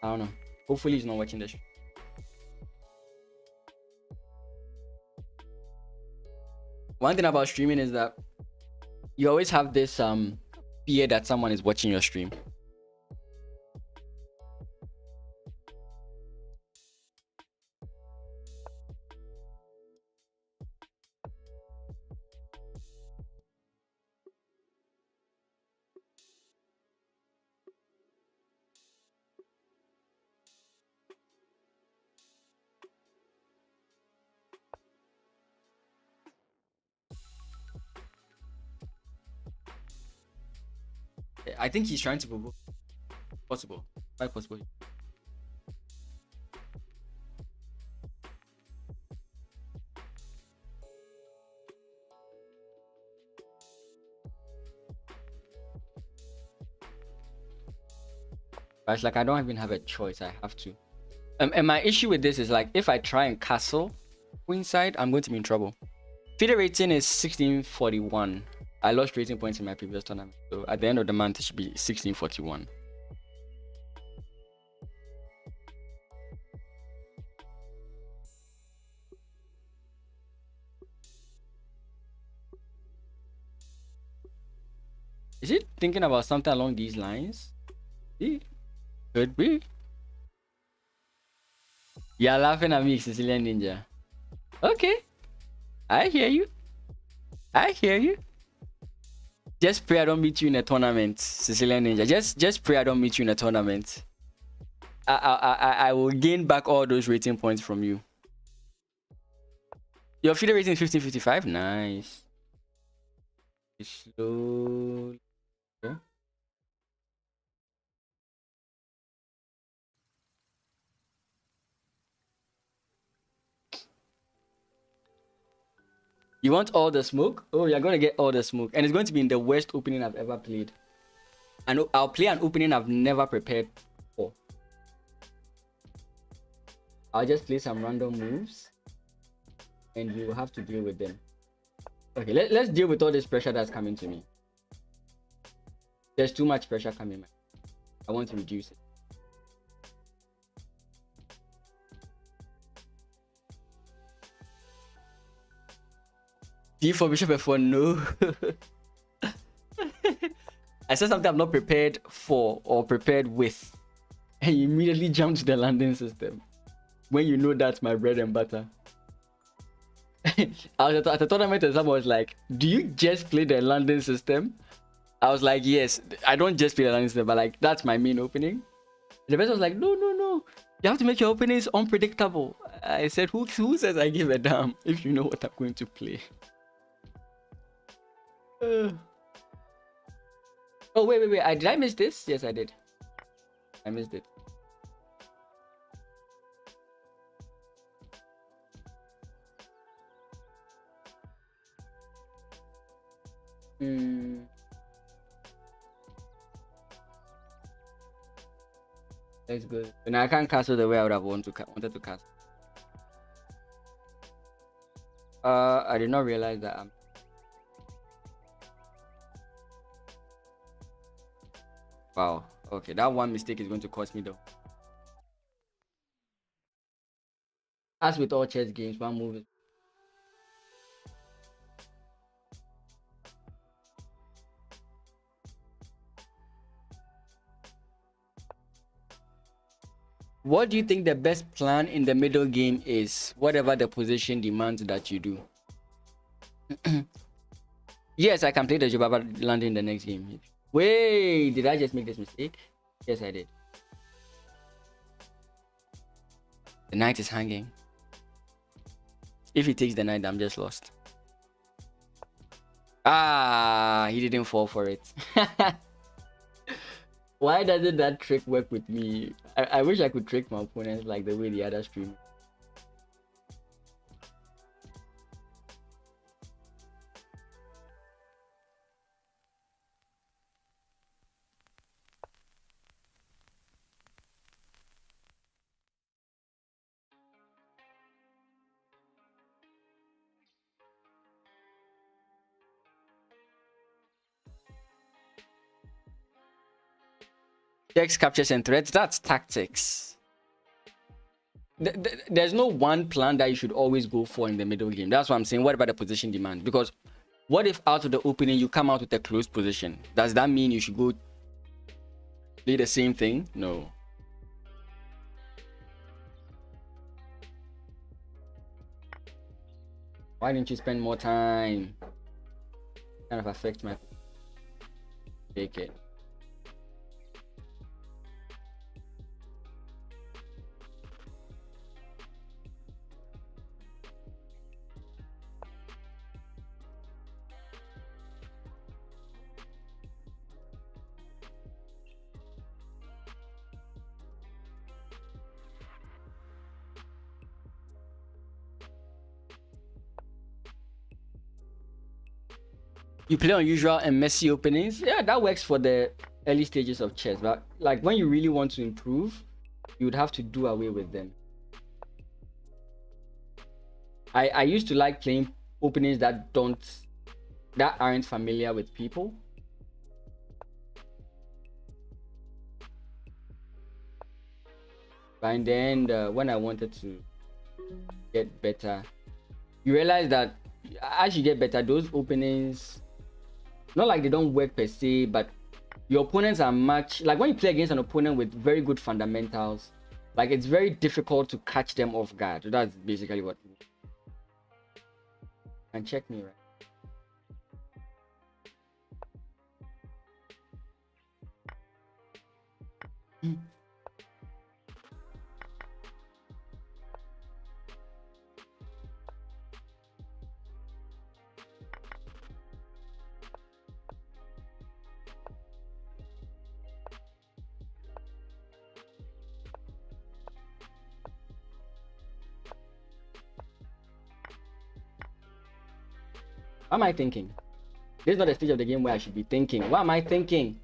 don't know. Hopefully he's not watching this. One thing about streaming is that you always have this fear that someone is watching your stream. I think he's trying to provoke. Possible. Quite possible. But it's like I don't even have a choice. I have to. And my issue with this is like if I try and castle queenside, I'm going to be in trouble. Feeder rating is 1641. I lost rating points in my previous tournament. So at the end of the month, it should be 1641. Is it thinking about something along these lines? Could be. You're laughing at me, Sicilian Ninja. Okay. I hear you. I hear you. Just pray I don't meet you in a tournament, Sicilian Ninja. Just pray I don't meet you in a tournament. I will gain back all those rating points from you. Your feeder rating is 1555. Nice. Slow. Okay. You want all the smoke? Oh, you're going to get all the smoke. And it's going to be in the worst opening I've ever played. And I'll play an opening I've never prepared for. I'll just play some random moves. And you will have to deal with them. Okay, let's deal with all this pressure that's coming to me. There's too much pressure coming. I want to reduce it. D4 bishop f4, no. I said something I'm not prepared for or prepared with. And you immediately jump to the landing system. When you know that's my bread and butter. I was at the tournament and someone was like, do you just play the landing system? I was like, yes, I don't just play the landing system, but like that's my main opening. The person was like, no. You have to make your openings unpredictable. I said, who says I give a damn if you know what I'm going to play? Oh, wait. Did I miss this? Yes, I did. I missed it. That's good. And I can't castle the way I would have wanted to castle. I did not realize that. Wow. Okay, that one mistake is going to cost me though. As with all chess games, one move is... What do you think the best plan in the middle game is? Whatever the position demands that you do. Yes, I can play the Jobaba landing in the next game. Wait, did I just make this mistake? Yes, I did. The knight is hanging. If he takes the knight, I'm just lost. Ah, he didn't fall for it. Why doesn't that trick work with me? I wish I could trick my opponents like the way the other streamers. Checks, captures, and threats. That's tactics. There's no one plan that you should always go for in the middle game. That's what I'm saying. What about the position demand? Because what if out of the opening you come out with a closed position? Does that mean you should go play the same thing? No. Why didn't you spend more time? Kind of affects my... Take it. You play unusual and messy openings. Yeah, that works for the early stages of chess, but like when you really want to improve, you would have to do away with them. I used to like playing openings that aren't familiar with people. And then when I wanted to get better, you realize that as you get better, those openings, not like they don't work per se, but your opponents are much like when you play against an opponent with very good fundamentals, like it's very difficult to catch them off guard. So that's basically what. And check me, right? What am I thinking? This is not the stage of the game where I should be thinking. What am I thinking?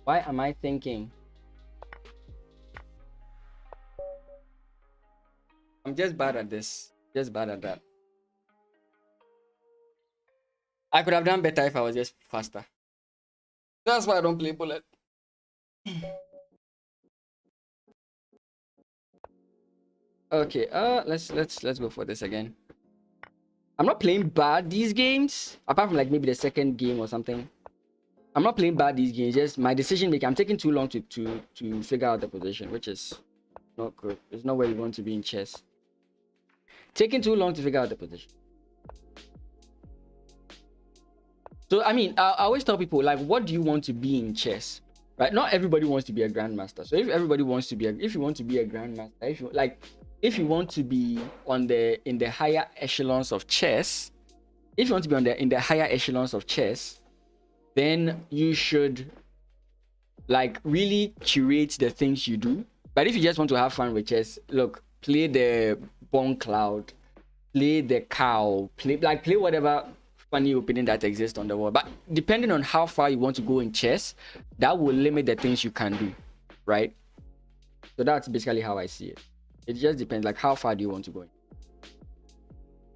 Why am I thinking? I'm just bad at this. Just bad at that. I could have done better if I was just faster. That's why I don't play bullet. Okay, let's go for this again. I'm not playing bad these games, apart from like maybe the second game or something. I'm not playing bad these games, just my decision making. I'm taking too long to figure out the position, which is not good. It's not where you want to be in chess. Taking too long to figure out the position. So I mean, I always tell people, like, what do you want to be in chess? Right? Not everybody wants to be a grandmaster. So if everybody wants to be if you want to be a grandmaster, if you want to be in the higher echelons of chess, if you want to be in the higher echelons of chess, then you should like really curate the things you do. But if you just want to have fun with chess, look, play the Bone Cloud, play the cow, play whatever funny opinion that exists on the world. But depending on how far you want to go in chess, that will limit the things you can do, right? So that's basically how I see it. It just depends, like, how far do you want to go in?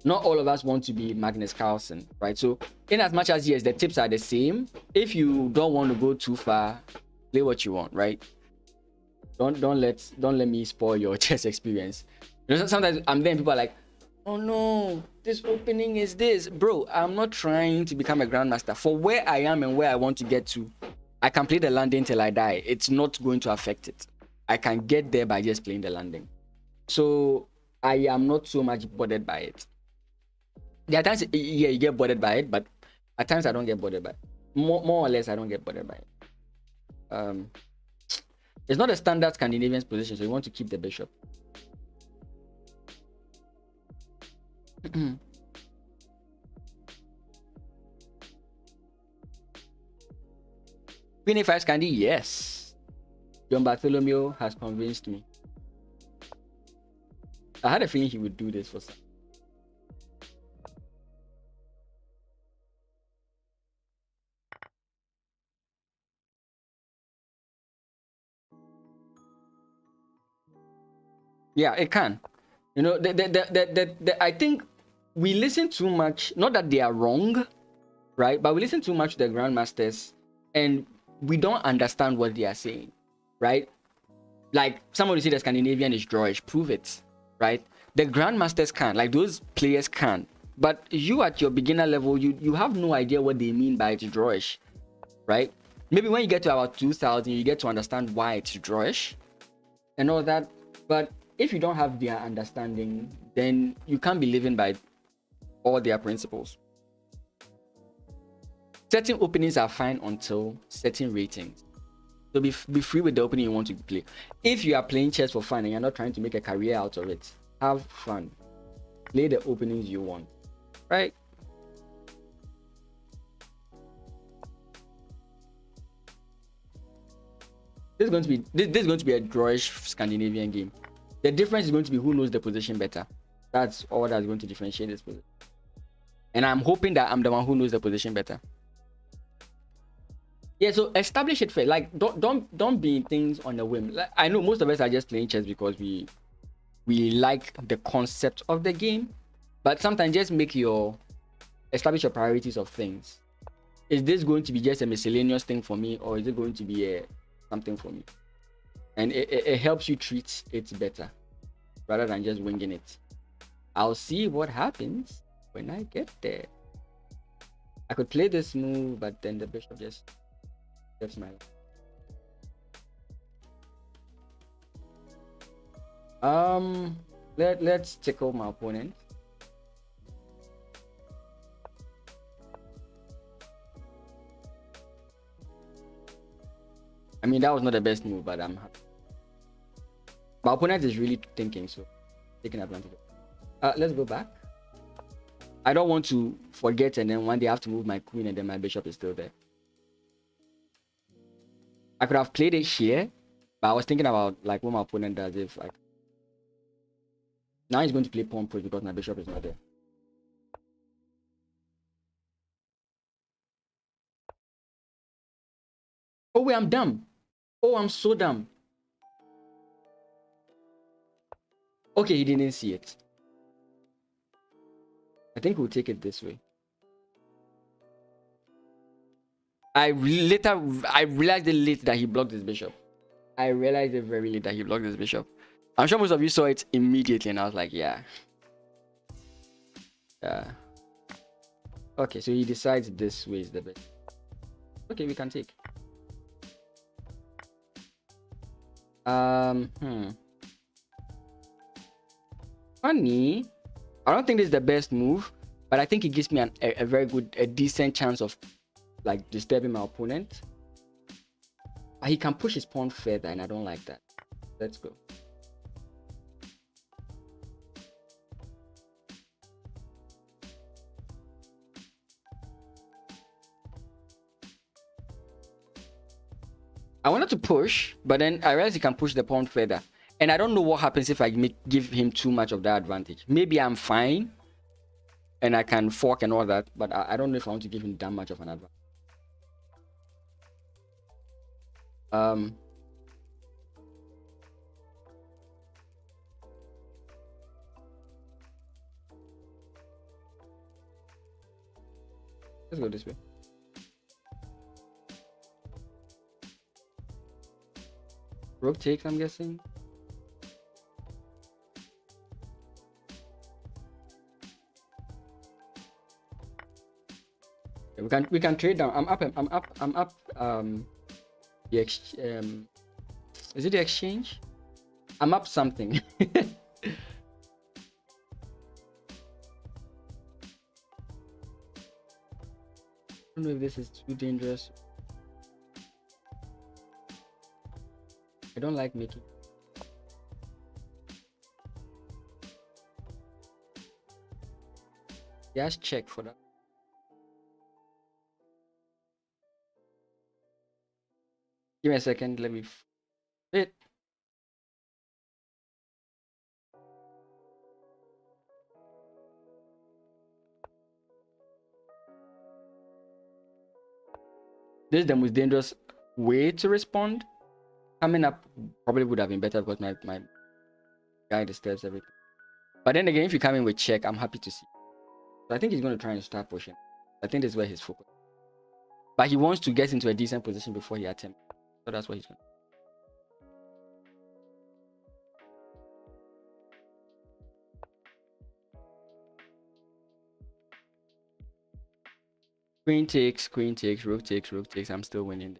Not all of us want to be Magnus Carlsen, right? So in as much as, yes, the tips are the same, if you don't want to go too far, play what you want, right? Don't let me spoil your chess experience. You know, sometimes I'm there and people are like, oh no, this opening is this. Bro, I'm not trying to become a grandmaster. For where I am and where I want to get to, I can play the landing till I die. It's not going to affect it. I can get there by just playing the landing. So I am not so much bothered by it. There are times, yeah, you get bothered by it, but at times I don't get bothered by it. More or less, I don't get bothered by it. It's not a standard Scandinavian position, so you want to keep the bishop. Queen A5 Scandi, yes. John Bartholomew has convinced me. I had a feeling he would do this for some. Yeah, it can. You know, I think we listen too much. Not that they are wrong, right? But we listen too much to the grandmasters, and we don't understand what they are saying, right? Like somebody say the Scandinavian is drawish, prove it, right? The grandmasters can, like those players can, but you at your beginner level, you have no idea what they mean by it's drawish, right? Maybe when you get to about 2000, you get to understand why it's drawish and all that. But if you don't have their understanding, then you can't be living by all their principles. Certain openings are fine until certain ratings. So be free with the opening you want to play. If you are playing chess for fun and you're not trying to make a career out of it, have fun. Play the openings you want, right? This is going to be a drawish Scandinavian game. The difference is going to be who knows the position better. That's all that's going to differentiate this position. And I'm hoping that I'm the one who knows the position better. Yeah, so establish it first. Like don't be in things on a whim. Like, I know most of us are just playing chess because we like the concept of the game, but sometimes just establish your priorities of things. Is this going to be just a miscellaneous thing for me, or is it going to be something for me? And it helps you treat it better rather than just winging it. I'll see what happens when I get there. I could play this move, but then the bishop just gets my life. Let's tickle my opponent. I mean, that was not the best move, but I'm happy. My opponent is really thinking, so taking advantage. Let's go back. I don't want to forget and then one day I have to move my queen and then my bishop is still there. I could have played it here, but I was thinking about like what my opponent does if like now he's going to play pawn push because my bishop is not there. Oh wait, I'm dumb. Oh, I'm so dumb. Okay, he didn't see it. I think we'll take it this way. I realized it late that he blocked his bishop. I realized it very late that he blocked his bishop. I'm sure most of you saw it immediately and I was like, yeah. Yeah. Okay, so he decides this way is the best. Okay, we can take. Funny. I don't think this is the best move, but I think it gives me a very good, a decent chance of like disturbing my opponent. But he can push his pawn further, and I don't like that. Let's go. I wanted to push, but then I realized he can push the pawn further. And I don't know what happens if I give him too much of that advantage. Maybe I'm fine and I can fork and all that, but I don't know if I want to give him that much of an advantage. Let's go this way. Rook takes, I'm guessing. Okay, we can trade down. I'm up. Is it the exchange? I'm up something. I don't know if this is too dangerous. I don't like making. Just check for that. Give me a second. Let me fit. This is the most dangerous way to respond. Coming up probably would have been better because my guy disturbs everything. But then again, if you come in with check, I'm happy to see. So I think he's going to try and start pushing. I think that's where he's focused. But he wants to get into a decent position before he attempts. So that's what he's going to do. Queen takes, rook takes, rook takes. I'm still winning.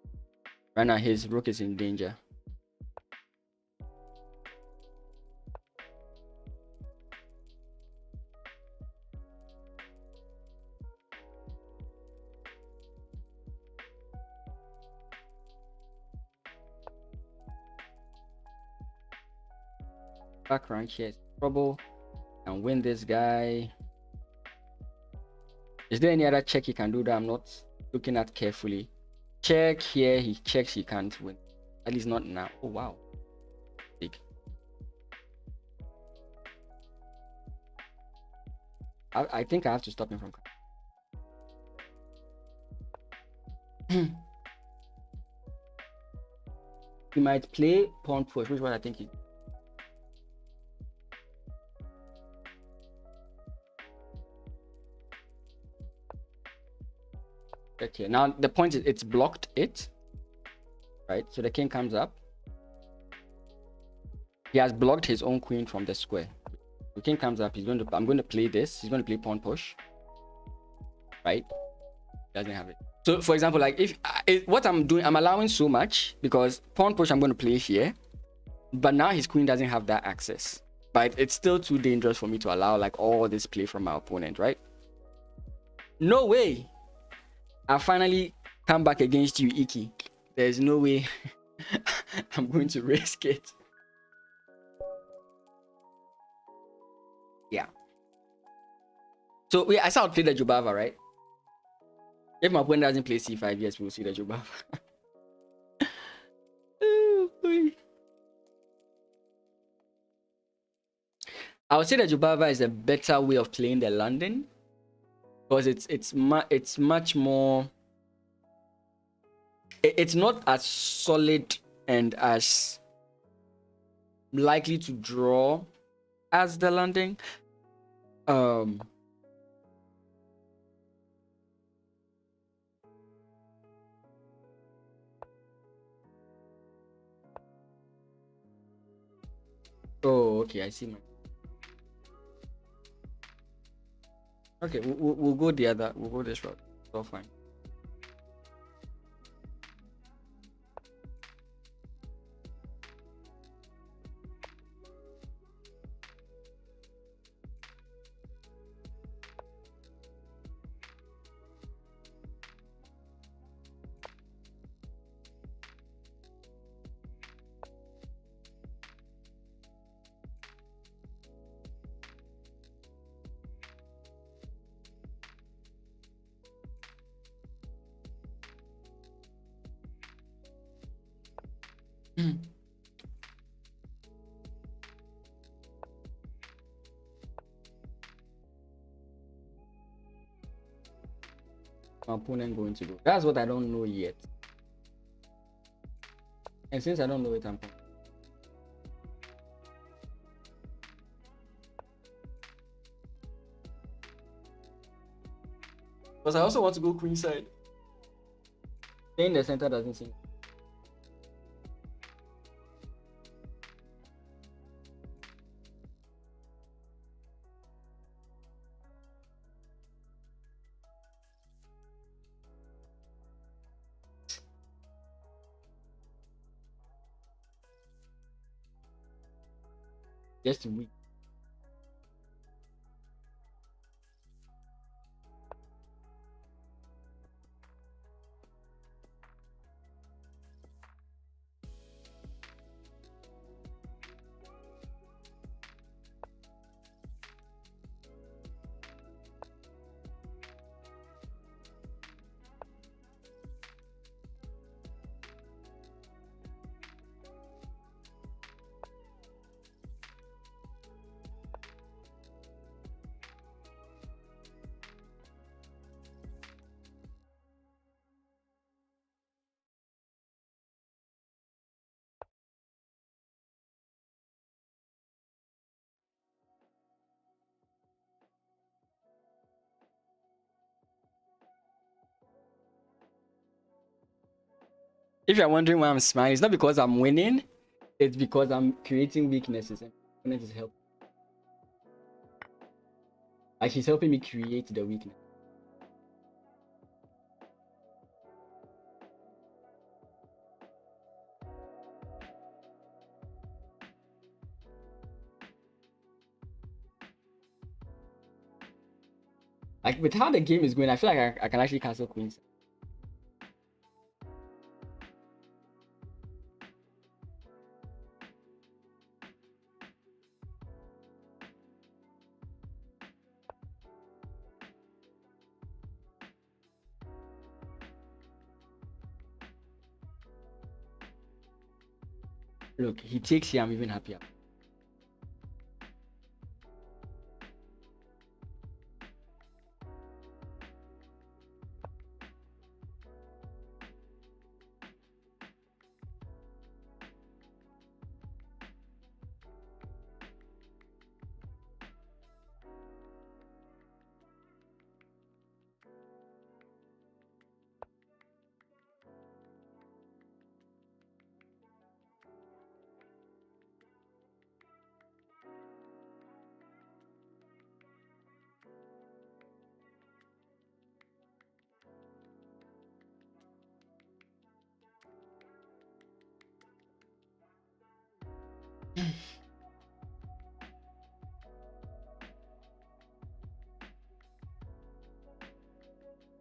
Right now, his rook is in danger. Back rank here is trouble. And win this guy. Is there any other check he can do that I'm not looking at carefully? Check here, he checks, he can't win. At least not now. Oh wow. Big. I think I have to stop him from He might play pawn push, which one I think he. Okay, now the point is it's blocked it, right? So the king comes up. He has blocked his own queen from the square. The king comes up. I'm going to play this. He's going to play pawn push, right? Doesn't have it. So for example, like if what I'm doing, I'm allowing so much because pawn push I'm going to play here, but now his queen doesn't have that access. But it's still too dangerous for me to allow like all this play from my opponent, right? No way. I finally come back against you, Iki. There's no way I'm going to risk it. Yeah. So I saw play the Jubava, right? If my opponent doesn't play c5, yes, we'll see the Jubava. I would say that Jubava is a better way of playing the London because it's much more. It's not as solid and as likely to draw as the London. Oh, okay, I see. Okay, we'll go the other. We'll go this route. It's all fine. My opponent going to do. That's what I don't know yet. And since I don't know it, I'm because I also want to go queen side. Staying in the center doesn't seem. Just weak. If you're wondering why I'm smiling, it's not because I'm winning. It's because I'm creating weaknesses and my opponent is helping. Like she's helping me create the weakness. Like with how the game is going, I feel like I can actually cancel queens. Look, he takes here, I'm even happier.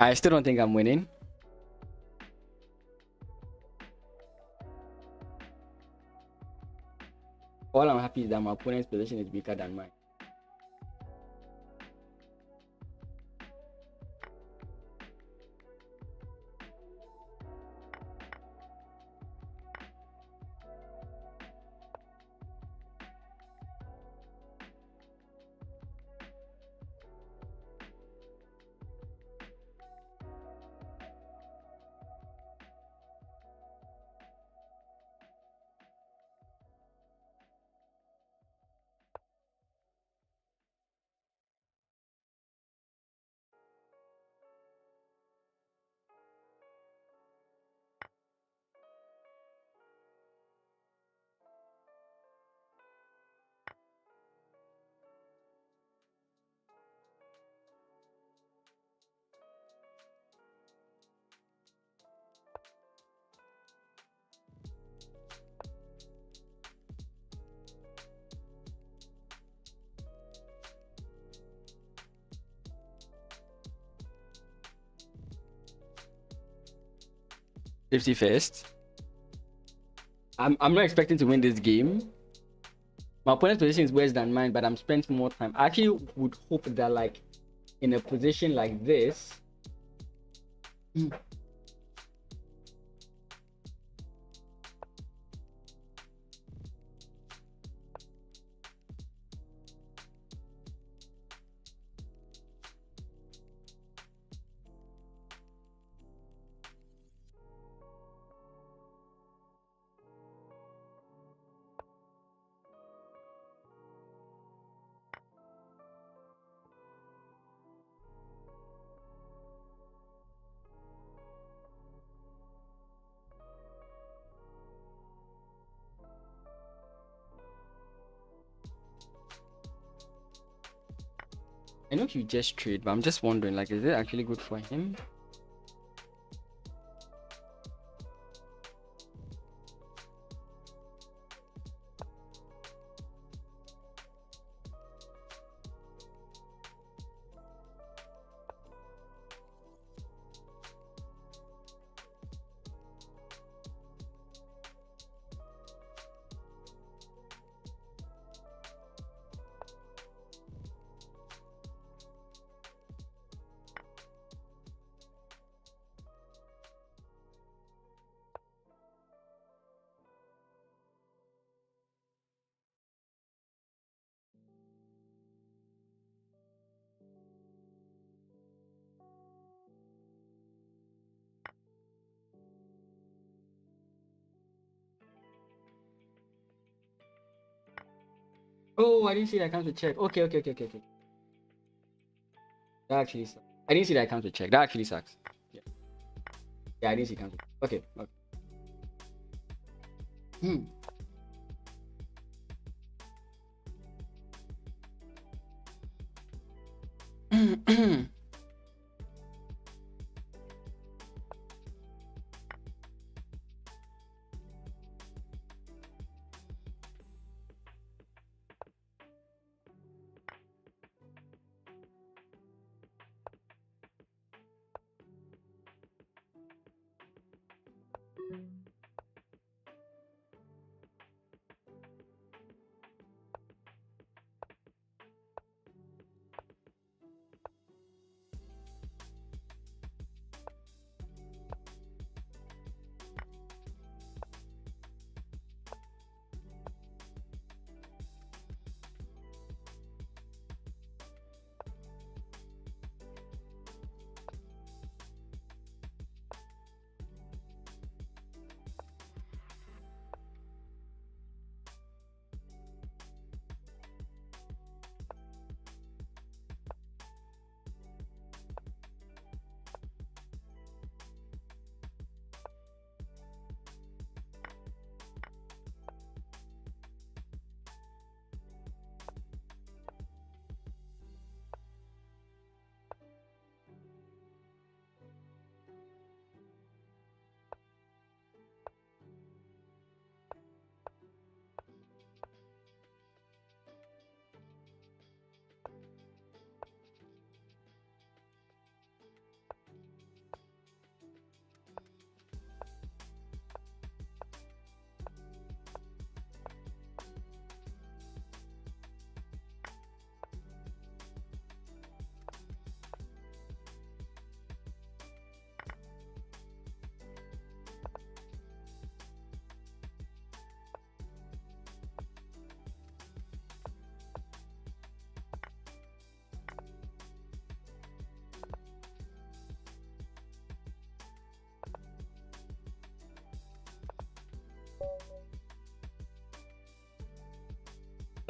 I still don't think I'm winning. All I'm happy is that my opponent's position is weaker than mine. Fifty first. I'm not expecting to win this game. My opponent's position is worse than mine, but I'm spending more time. I actually would hope that, like, in a position like this. I know you just trade, but I'm just wondering, like, is it actually good for him? Oh, I didn't see that counter check. Okay. That actually sucks. I didn't see that counter check. That actually sucks. Yeah, I didn't see counter. Okay. Hmm.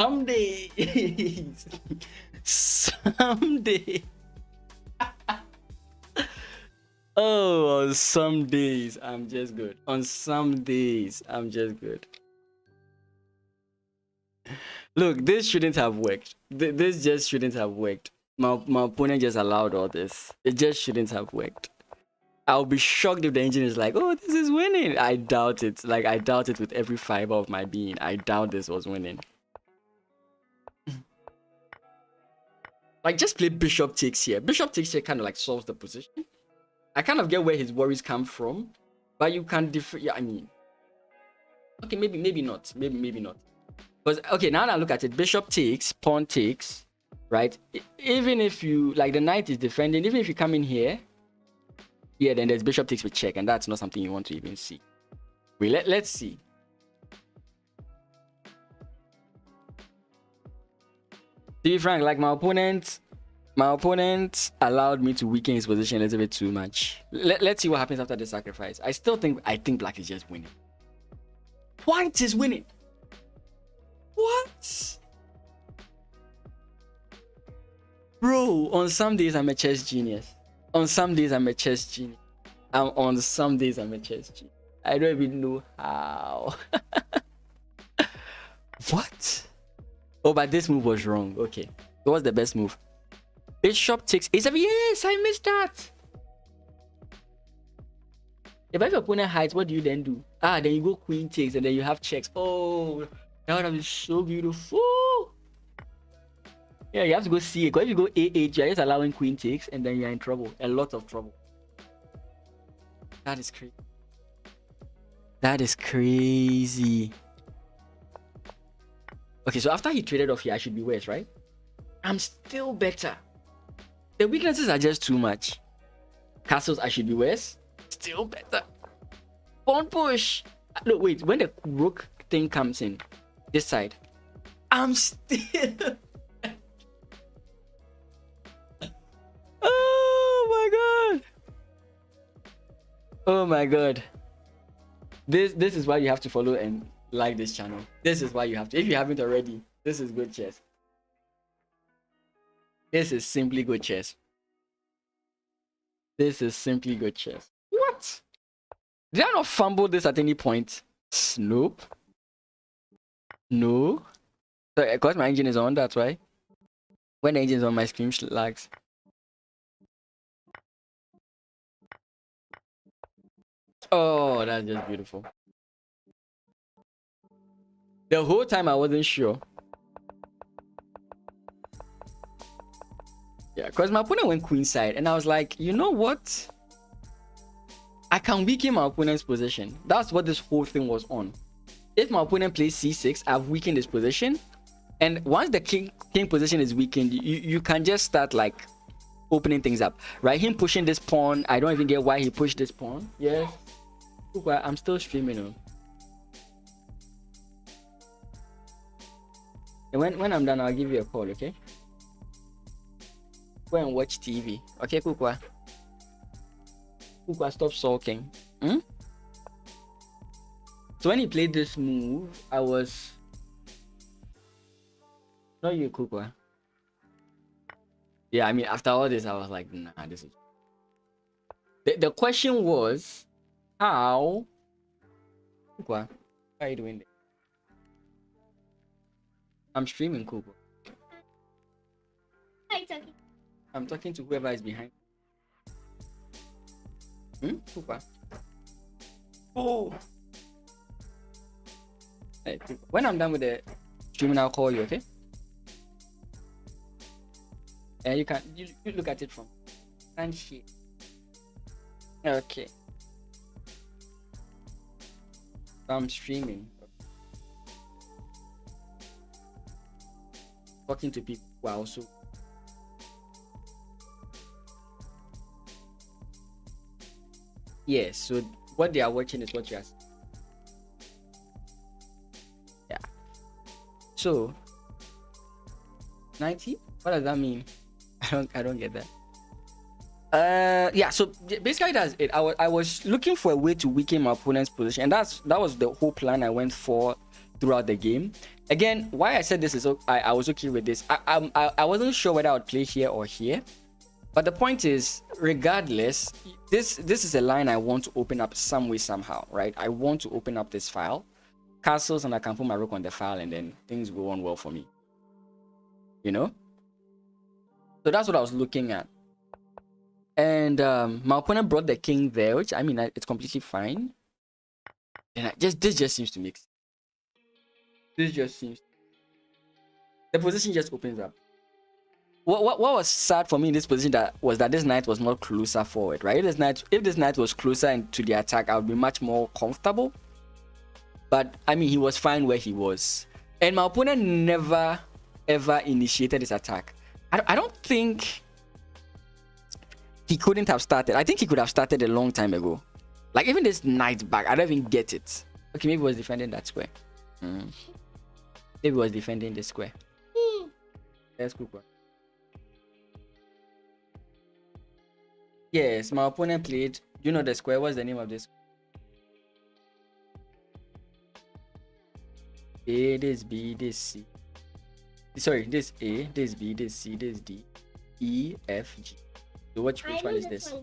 Some days. Someday. Oh, on some days I'm just good. On some days I'm just good. Look, this shouldn't have worked. This just shouldn't have worked. My opponent just allowed all this. It just shouldn't have worked. I'll be shocked if the engine is like, oh, this is winning. I doubt it. Like, I doubt it with every fiber of my being. I doubt this was winning. Like, just play bishop takes here. Bishop takes here kind of like solves the position. I kind of get where his worries come from, but you can yeah, I mean, okay, maybe not. Maybe not. Because, okay, now that I look at it, bishop takes, pawn takes, right? Even if you, like, the knight is defending, even if you come in here, yeah, then there's bishop takes with check, and that's not something you want to even see. Wait, let's see. To be frank, like, my opponent allowed me to weaken his position a little bit too much. Let's see what happens after the sacrifice. I think black is just winning. White is winning. What? Bro, on some days I'm a chess genius. On some days I'm a chess genius. On some days I'm a chess genius. I don't even know how. What? Oh, but this move was wrong. Okay. What was the best move? Bishop takes a7. Yes, I missed that. If your opponent hides, what do you then do? Then you go queen takes and then you have checks. Oh, that would have been so beautiful. Yeah, you have to go see it. Because if you go a8, you're just allowing queen takes and then you're in trouble. A lot of trouble. That is crazy. That is crazy. Okay, so after he traded off here, I should be worse, right? I'm still better. The weaknesses are just too much. Castles, I should be worse. Still better. Pawn push. No, wait. When the rook thing comes in, this side, I'm still... Oh my god. Oh my god. This is why you have to follow and like this channel. This is why you have to. If you haven't already, this is good chess. This is simply good chess. This is simply good chess. What? Did I not fumble this at any point? Nope. No. So, because my engine is on, that's why. When the engine is on, my screen lags. Oh, that's just beautiful. The whole time I wasn't sure. Yeah, because my opponent went queenside, and I was like, you know what? I can weaken my opponent's position. That's what this whole thing was on. If my opponent plays c6, I've weakened his position. And once the king position is weakened, you can just start like opening things up. Right? Him pushing this pawn, I don't even get why he pushed this pawn. Yes. I'm still streaming. And when I'm done, I'll give you a call, okay? Go and watch TV. Okay, Kukwa? Kukwa, stop sulking. So when he played this move, I was... Not you, Kukwa. Yeah, I mean, after all this, I was like, nah, this is... The question was, how... Kukwa, how are you doing? I'm streaming, Kukwa. Hi, talking. I'm talking to whoever is behind. Kukwa. Oh! Hey, when I'm done with the streaming, I'll call you, okay? And you can you look at it from and here. Okay. I'm streaming. Talking to people who are also. Yes, so what they are watching is what you are seeing. Yeah. So 90? What does that mean? I don't get that. Yeah, so basically that's it. I was looking for a way to weaken my opponent's position, and that was the whole plan I went for. throughout the game. Again, why I said this is I was okay with this. I wasn't sure whether I would play here or here, but the point is, regardless, this is a line I want to open up some way somehow, right? I want to open up this file, castles, and I can put my rook on the file, and then things go on well for me. You know. So that's what I was looking at. And my opponent brought the king there, which I mean, it's completely fine. And this just seems to make sense. This just seems. The position just opens up. What was sad for me in this position was that this knight was not closer forward, right? If this knight was closer into the attack, I would be much more comfortable. But I mean, he was fine where he was, and my opponent never ever initiated this attack. I don't think he couldn't have started. I think he could have started a long time ago. Like even this knight back, I don't even get it. Okay, maybe he was defending that square. Maybe he was defending the square. Let's cook one. Yes, my opponent played. You know the square. What's the name of this? A, this B, this C. Sorry, this A, this B, this C, this D, E, F, G. So which one is this?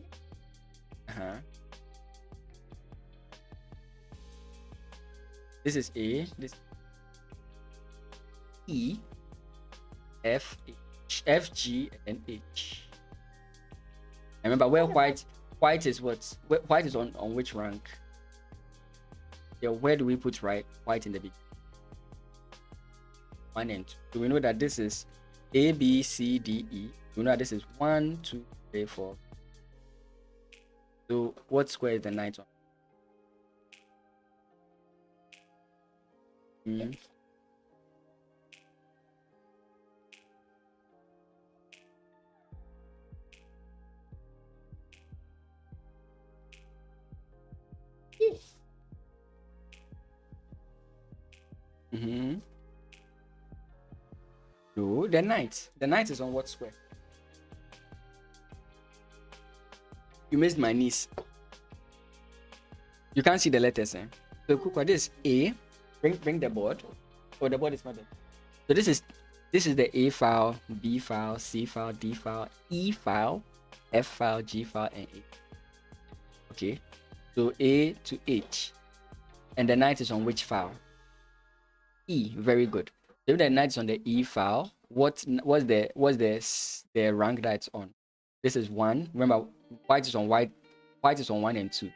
This is A, this E, F, H, F, G, and H. Remember where white is what? White is on which rank? Yeah, where do we put white in the beginning? 1 and 2. So we know that this is A, B, C, D, E. We know that this is 1, 2, 3, 4. So what square is the knight on? No, the knight. The knight is on what square? You missed my niece. You can't see the letters, eh? So Kuka, this is A. Bring the board. Oh, the board is not there. So this is the A file, B file, C file, D file, E file, F file, G file, and A. Okay. So A to H. And the knight is on which file? E. Very good. If the knight is on the E file, what's the rank that it's on? This is 1. Remember, white is on 1 and 2.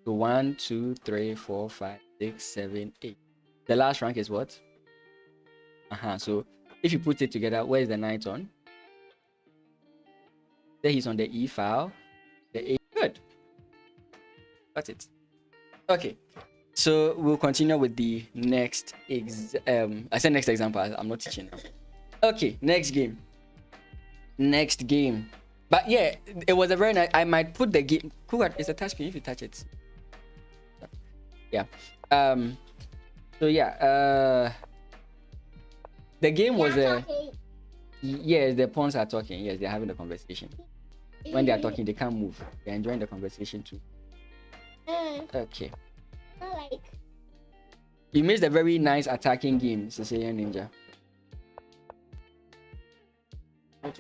So 1, 2, 3, 4, 5, 6, 7, 8. The last rank is what? So if you put it together, where is the knight on? There he's on the E file. The A. Good. That's it. Okay. So we'll continue with the next I said next example. I'm not teaching now. Okay, next game. But yeah, it was a very nice. I might put the game. It's a touch screen if you touch it. Yeah. So yeah. The game was a. Yes, the pawns are talking. Yes, they're having a conversation. When they are talking, they can't move. They're enjoying the conversation too. Okay. You missed a very nice attacking game, Sicilian Ninja. I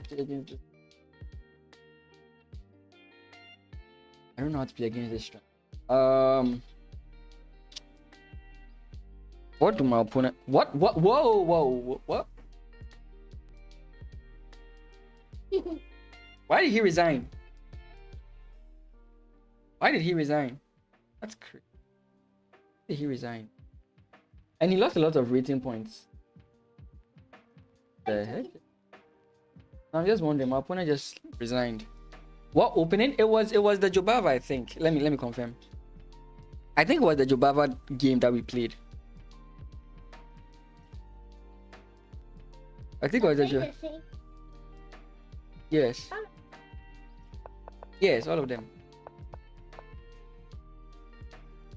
don't know how to play against this strong. What do my opponent? What? Whoa! What? Why did he resign? That's crazy. Why did he resign? And he lost a lot of rating points. The heck? I'm just wondering. My opponent just resigned. What opening? It was the Jobava, I think. Let me confirm. I think it was the Jobava game that we played. I think it was the Yes. Yes, all of them.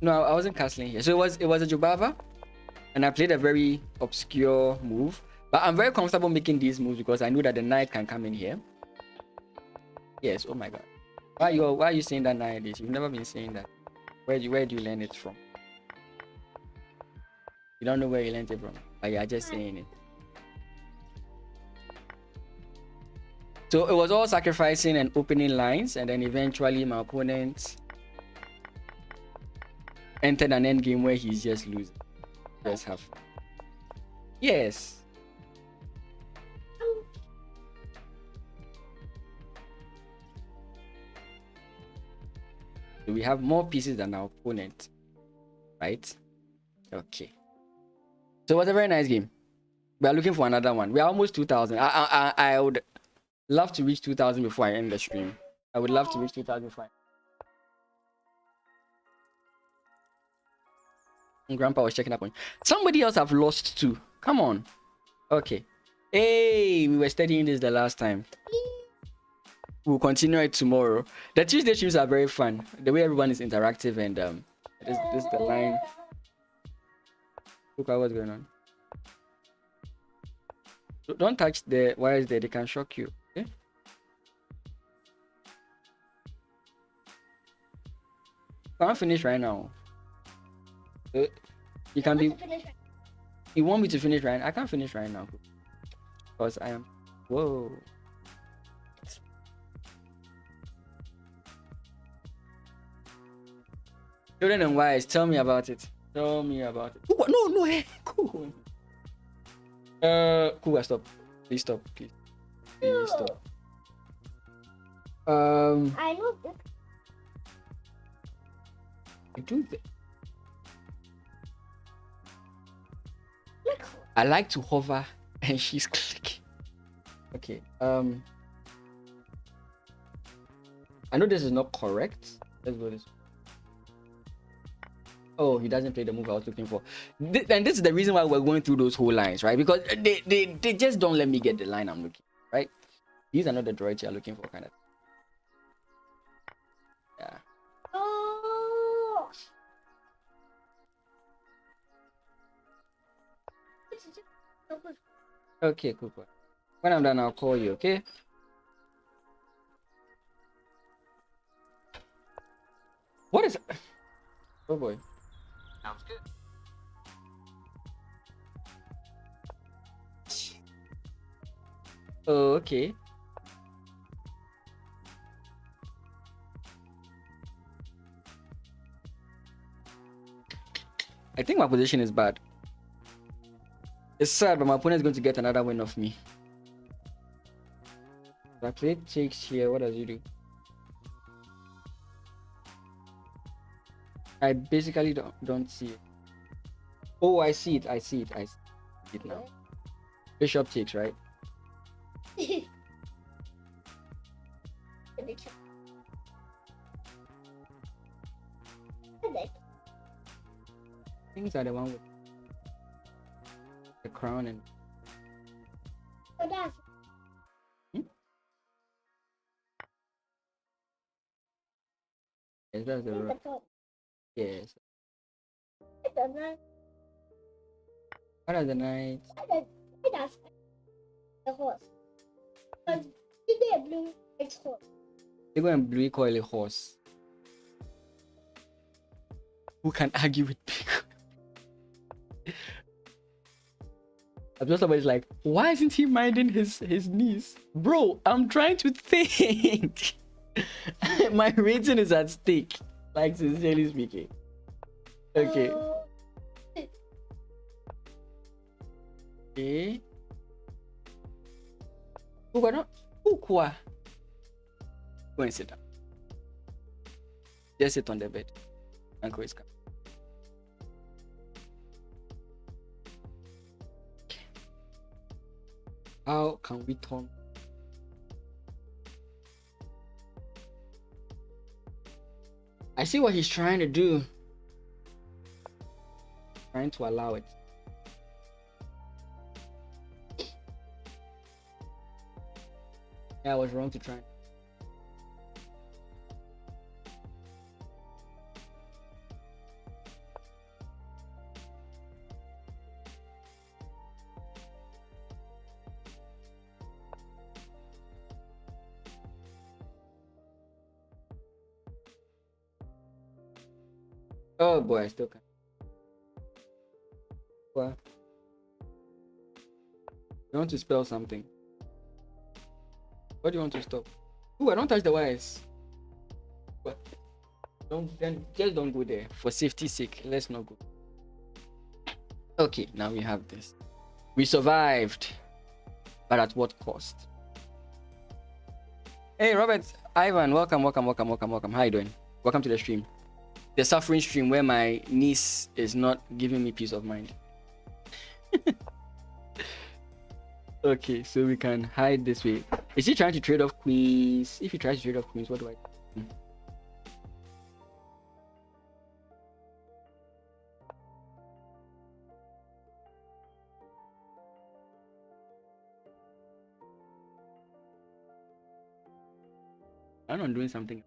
No, I wasn't castling here. So it was a Jobava, and I played a very obscure move. But I'm very comfortable making these moves because I know that the knight can come in here. Yes. Oh my God. Why are you saying that nowadays? You've never been saying that. Where do you learn it from? You don't know where you learned it from, but you're just saying it. So it was all sacrificing and opening lines, and then eventually my opponent entered an end game where he's just losing. Just have fun. Yes. So we have more pieces than our opponent, right? Okay. So it was a very nice game. We are looking for another one. We are almost 2,000. I would love to reach 2,000 before I end the stream. I would love to reach 2,000 before. Grandpa was checking up on you. Somebody else have lost too. Come on. Okay. Hey, we were studying this the last time. We'll continue it tomorrow. The Tuesday streams are very fun. The way everyone is interactive and this is the line. Look at what's going on. Don't touch the wires there, they can shock you. Okay? Can't finish right now. You can be. You want me to finish right now? I can't finish right now. Because I am. Whoa. Children and wires, tell me about it. Tell me about it. No, hey, cool. Cool, stop. Please stop, please. Please stop. I know this. I do that. I like to hover and she's clicking. Okay. I know this is not correct. Let's go this way. Oh, he doesn't play the move I was looking for. And this is the reason why we're going through those whole lines, right? Because they just don't let me get the line I'm looking for, right? These are not the droids you're looking for, kind of. Yeah. Oh. Okay, cool. When I'm done, I'll call you, okay? What is it? Oh boy. Sounds good. Oh, okay. I think my position is bad. It's sad, but my opponent is going to get another win off me. If I play takes here, what does he do? I basically don't see it. Oh, I see it. I see it now. Bishop takes, right? Things are the one with the crown and. Yes, that's the right. Yes. What are the knights? The horse. Because they blue, it's horse. They go and blue coil a horse. Who can argue with people? I just somebody's like, why isn't he minding his niece? Bro, I'm trying to think. My rating is at stake. Like, sincerely speaking. Okay. Okay. Go and sit down. Just sit on the bed. Uncle is coming. How can we turn? I see what he's trying to do. Trying to allow it. Yeah, I was wrong to try. Oh boy, I still can't. What? You want to spell something? What do you want to stop? Ooh, I don't touch the wires. What? Just don't go there. For safety's sake, let's not go. Okay, now we have this. We survived, but at what cost? Hey, Robert, Ivan, welcome. How you doing? Welcome to the stream. The suffering stream where my niece is not giving me peace of mind. Okay, so we can hide this way. Is he trying to trade off queens? If he tries to trade off queens, what do I do? I'm not doing something.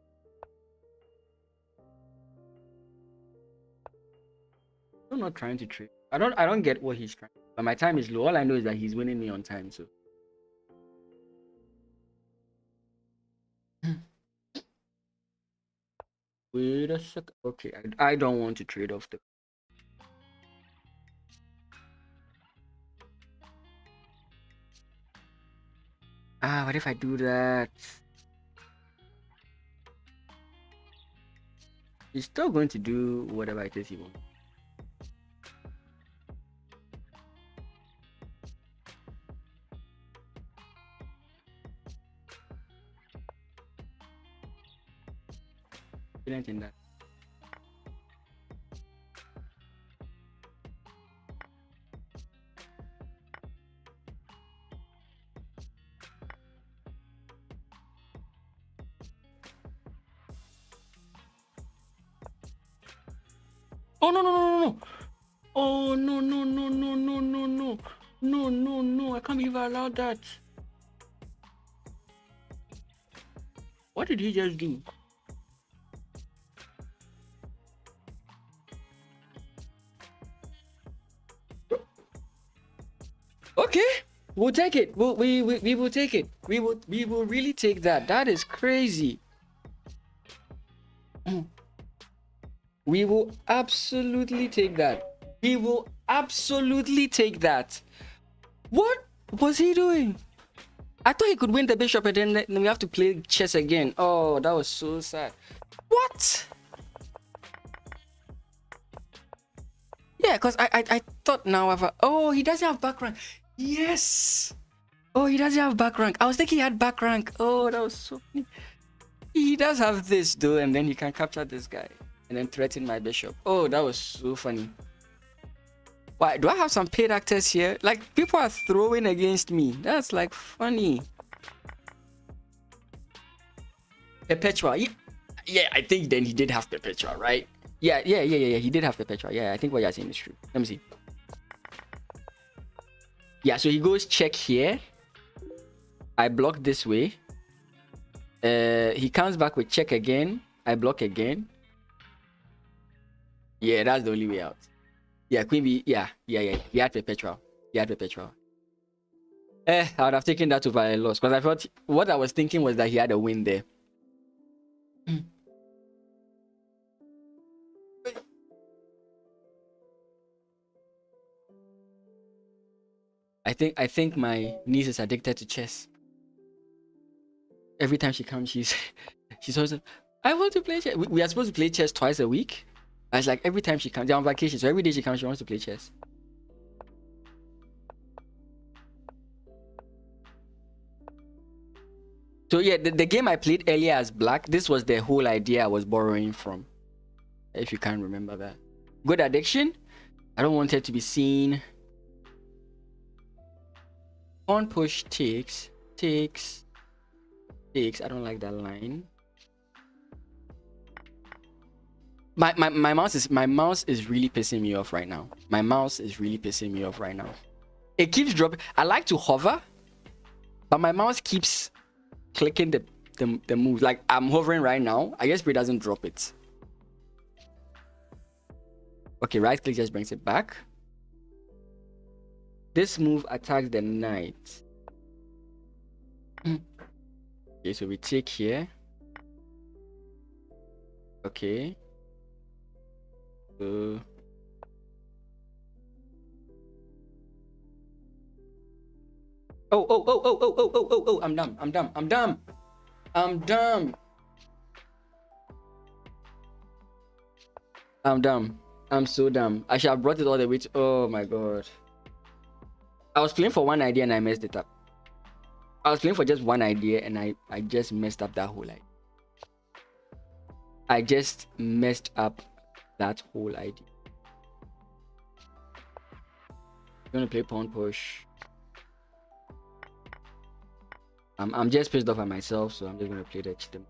I'm not trying to trade. I don't get what he's trying. But my time is low. All I know is that he's winning me on time, so. Wait a sec. Okay, I don't want to trade off the. What if I do that? He's still going to do whatever it is he wants. Confident in that. Oh no. Oh no. No, I can't believe I allowed that. What did he just do? Okay, we'll take it. We will take it. We will really take that. That is crazy. We will absolutely take that. We will absolutely take that. What was he doing? I thought he could win the bishop and then we have to play chess again. Oh, that was so sad. What? Yeah, because I thought now I've... Oh, he doesn't have back rank. Yes. Oh, he doesn't have back rank. I was thinking he had back rank. Oh, that was so funny. He does have this though, and then he can capture this guy and then threaten my bishop. Oh, that was so funny. Why do I have some paid actors here? Like, people are throwing against me. That's like funny. Perpetua. Yeah, I think then he did have Perpetua, right? Yeah. He did have Perpetua. Yeah, I think what you're saying is true. Let me see. Yeah, so he goes check here. I block this way. He comes back with check again. I block again. Yeah, that's the only way out. Yeah, Queen B. Yeah. He had Perpetual. I would have taken that over a loss because I thought what I was thinking was that he had a win there. I think my niece is addicted to chess. Every time she comes, she's also, I want to play chess. We are supposed to play chess twice a week. It's like every time she comes, they're on vacation, so every day she comes, she wants to play chess. So yeah, the game I played earlier as black, this was the whole idea I was borrowing from. If you can't remember that. Good addiction. I don't want it to be seen. On push takes. I don't like that line. My mouse is really pissing me off right now. It keeps dropping. I like to hover, but my mouse keeps clicking the move. Like I'm hovering right now. I guess it doesn't drop it. Okay, right click just brings it back. This move attacks the knight. Okay, so we take here. Okay. So Oh, oh, oh, oh, oh, oh, oh, oh, oh, I'm dumb. I'm dumb. I'm dumb. I'm dumb. I'm dumb. I'm so dumb. I should have brought it all the way to. Oh my god. I was playing for one idea and I messed it up. I was playing for just one idea and I just messed up that whole idea. I just messed up that whole idea. I'm gonna play pawn push. I'm just pissed off at myself, so I'm just gonna play the cheat.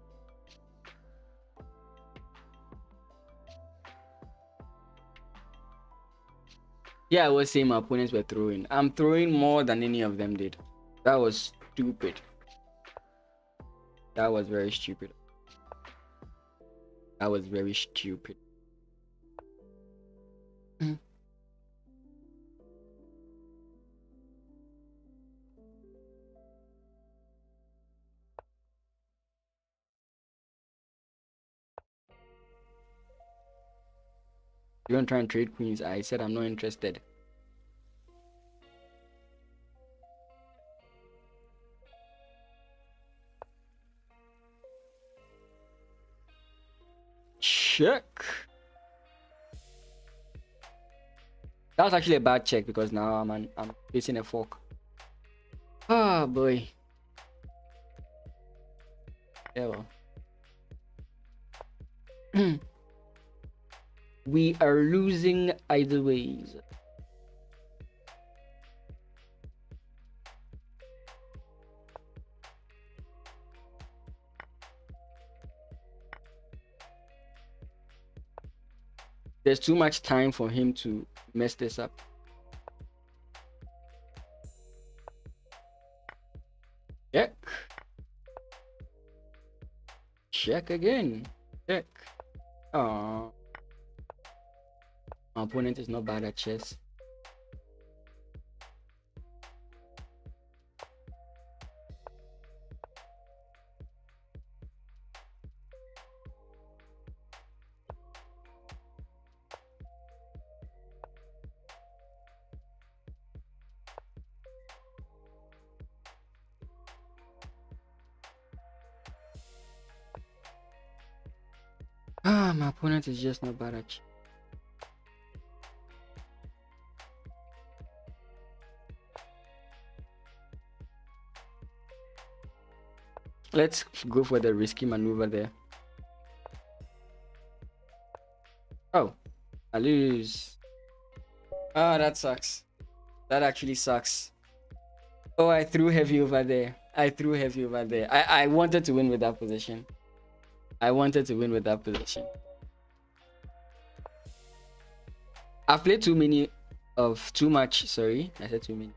Yeah, I was saying my opponents were throwing. I'm throwing more than any of them did. That was stupid. That was very stupid. That was very stupid. You want to try and trade queens? I said I'm not interested. Check. That was actually a bad check because now I'm facing a fork. Oh boy. Yeah, well. We are losing either ways. There's too much time for him to mess this up. Check. Check again. Check. Oh. My opponent is not bad at chess. My opponent is just not bad at chess. Let's go for the risky maneuver there. Oh, I lose. Oh, that sucks. That actually sucks. Oh, I threw heavy over there. I threw heavy over there. I wanted to win with that position. I wanted to win with that position. I've played too much. Sorry, I said too many.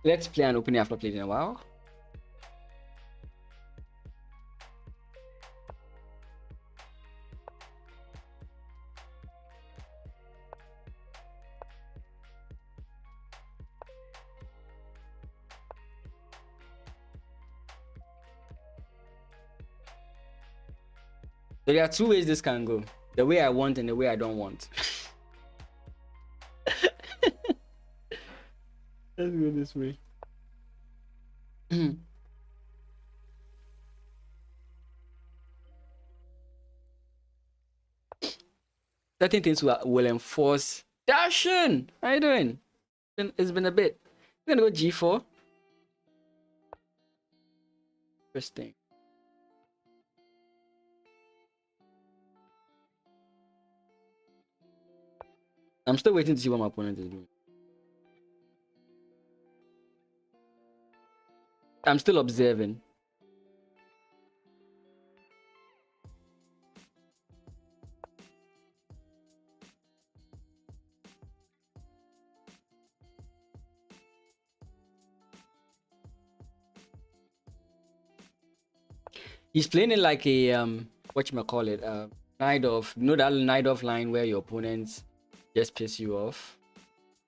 Let's play an opening I've not played in a while. So there are two ways this can go. The way I want and the way I don't want. Let's go this way. Certain things will enforce. Dashin! How you doing? It's been a bit. I'm gonna go G4. Interesting. I'm still waiting to see what my opponent is doing. I'm still observing. He's playing it like a whatchamacallit, night off. You know that night off line where your opponents just piss you off?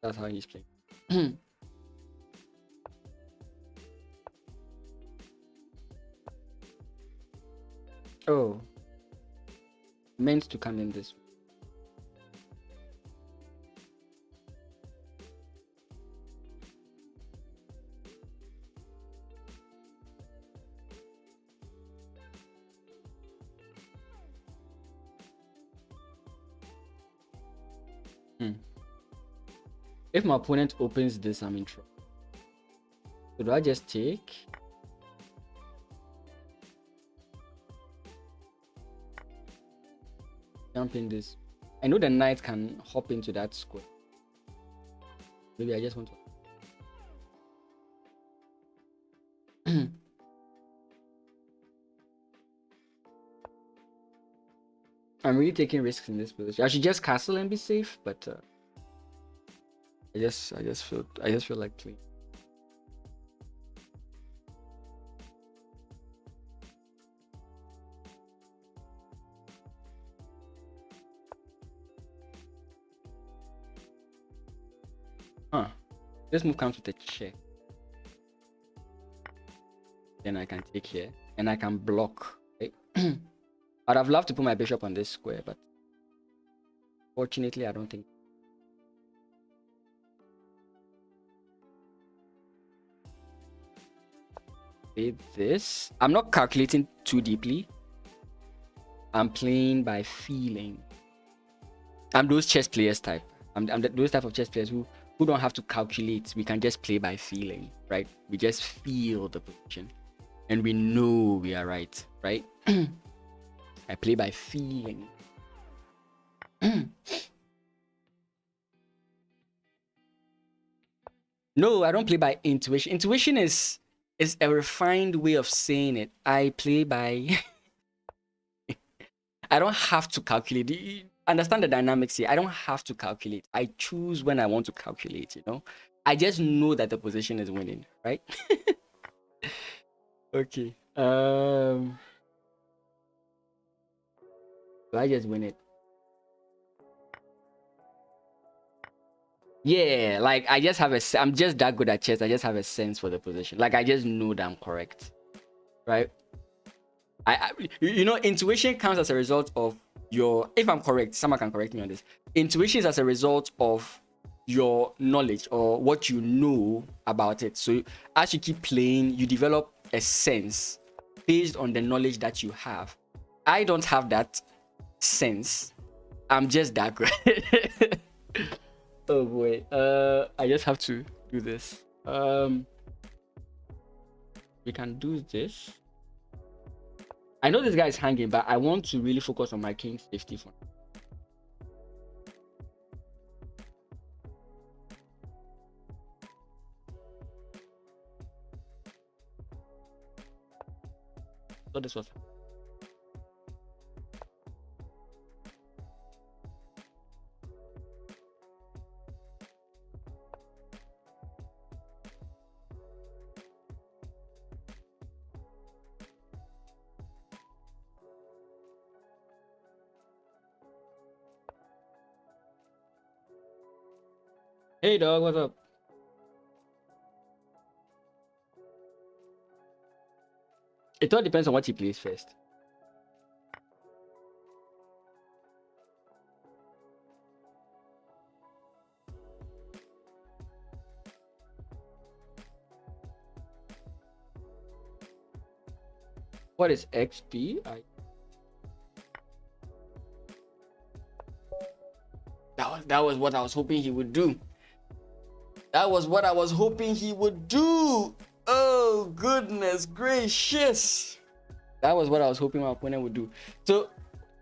That's how he's playing. Oh. Meant to come in this way. If my opponent opens this, I'm in trouble. So do I just take? Jump in this. I know the knight can hop into that square. Maybe I just want to. I'm really taking risks in this position. I should just castle and be safe, but I just feel like playing. This move comes with a check. Then I can take here and I can block. Okay? I'd have loved to put my bishop on this square, but fortunately I don't think. Play this. I'm not calculating too deeply. I'm playing by feeling. I'm those chess players type. I'm those type of chess players who don't have to calculate. We can just play by feeling, right? We just feel the position and we know we are right? I play by feeling. No, I don't play by intuition. Intuition is a refined way of saying it. I play by I don't have to calculate. Understand the dynamics here. I don't have to calculate. I choose when I want to calculate, you know. I just know that the position is winning, right? Okay. Do I just win it? Yeah, like I just have I'm just that good at chess. I just have a sense for the position. Like I just know that I'm correct, right? You know, intuition comes as a result of your, if I'm correct, someone can correct me on this. Intuition is as a result of your knowledge or what you know about it. So as you keep playing, you develop a sense based on the knowledge that you have. I don't have that sense. I'm just that great. Oh boy. I just have to do this. We can do this. I know this guy is hanging, but I want to really focus on my king's safety for now. So this was. Hey dog, what's up? It all depends on what he plays first. What is XP? That was what I was hoping he would do. That was what I was hoping he would do. Oh, goodness gracious. That was what I was hoping my opponent would do. So,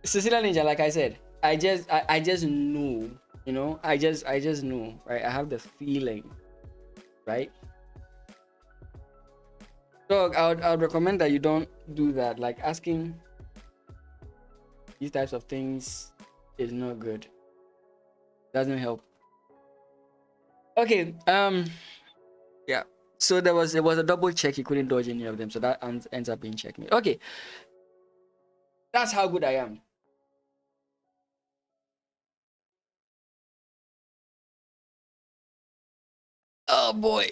Cecilia Ninja, like I said, I just know, you know, I just know, right? I have the feeling, right? So I would recommend that you don't do that. Like asking these types of things is not good. Doesn't help. Okay, yeah. So it was a double check. He couldn't dodge any of them, so that ends up being checkmate. Okay, that's how good I am. Oh boy,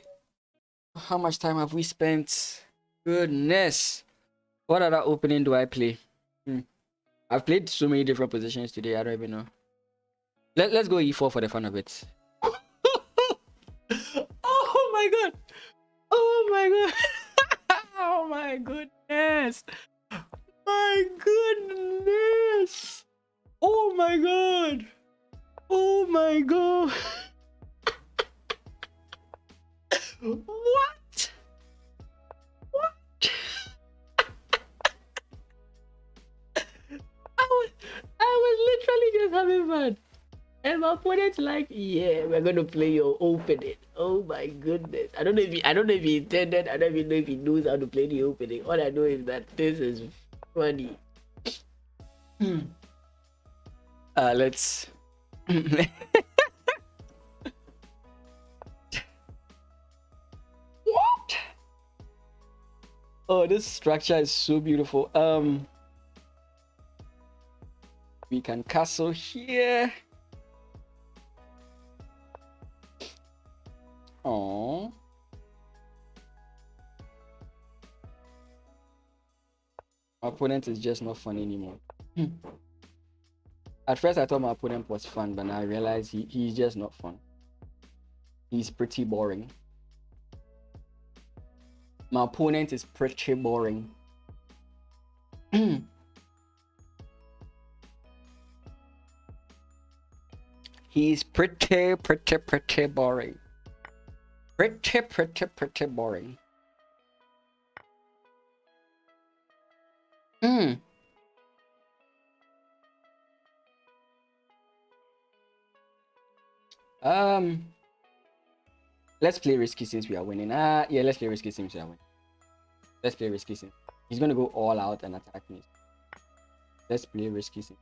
how much time have we spent? Goodness, what other opening do I play? I've played so many different positions today. I don't even know. Let's go e4 for the fun of it. Oh my god. Oh my god. Oh my goodness. My goodness. Oh my god. Oh my god. What? What? I was literally just having fun. And my opponent's like, yeah, we're gonna play your opening. Oh my goodness. I don't know if he intended, I don't even know if he knows how to play the opening. All I know is that this is funny. Let's what? Oh, this structure is so beautiful. We can castle here. Oh, my opponent is just not fun anymore. At first I thought my opponent was fun, but now I realize he's just not fun. He's pretty boring. My opponent is pretty boring. He's pretty boring. Pretty boring. Let's play risky since we are winning. Yeah, let's play risky since we are winning. Let's play risky since he's gonna go all out and attack me. Let's play risky since.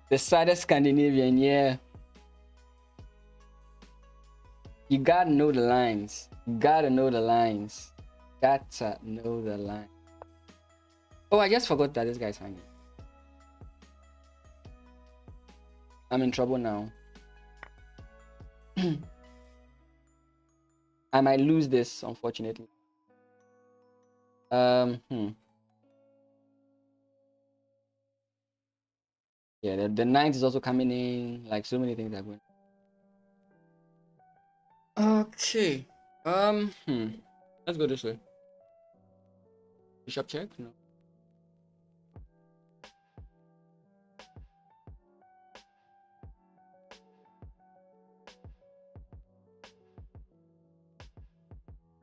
The saddest Scandinavian, yeah. You gotta know the lines. You gotta know the lines. Gotta know the line. Oh, I just forgot that this guy's hanging. I'm in trouble now. I might lose this, unfortunately. Yeah, the ninth is also coming in. Like so many things are going. Okay. Let's go this way. Bishop check? No.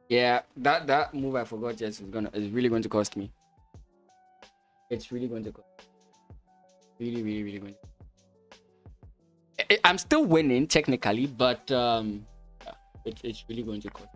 Yeah, that move I forgot just is really going to cost me. It's really going to cost. Really going to. I'm still winning technically, but it's really going to cost.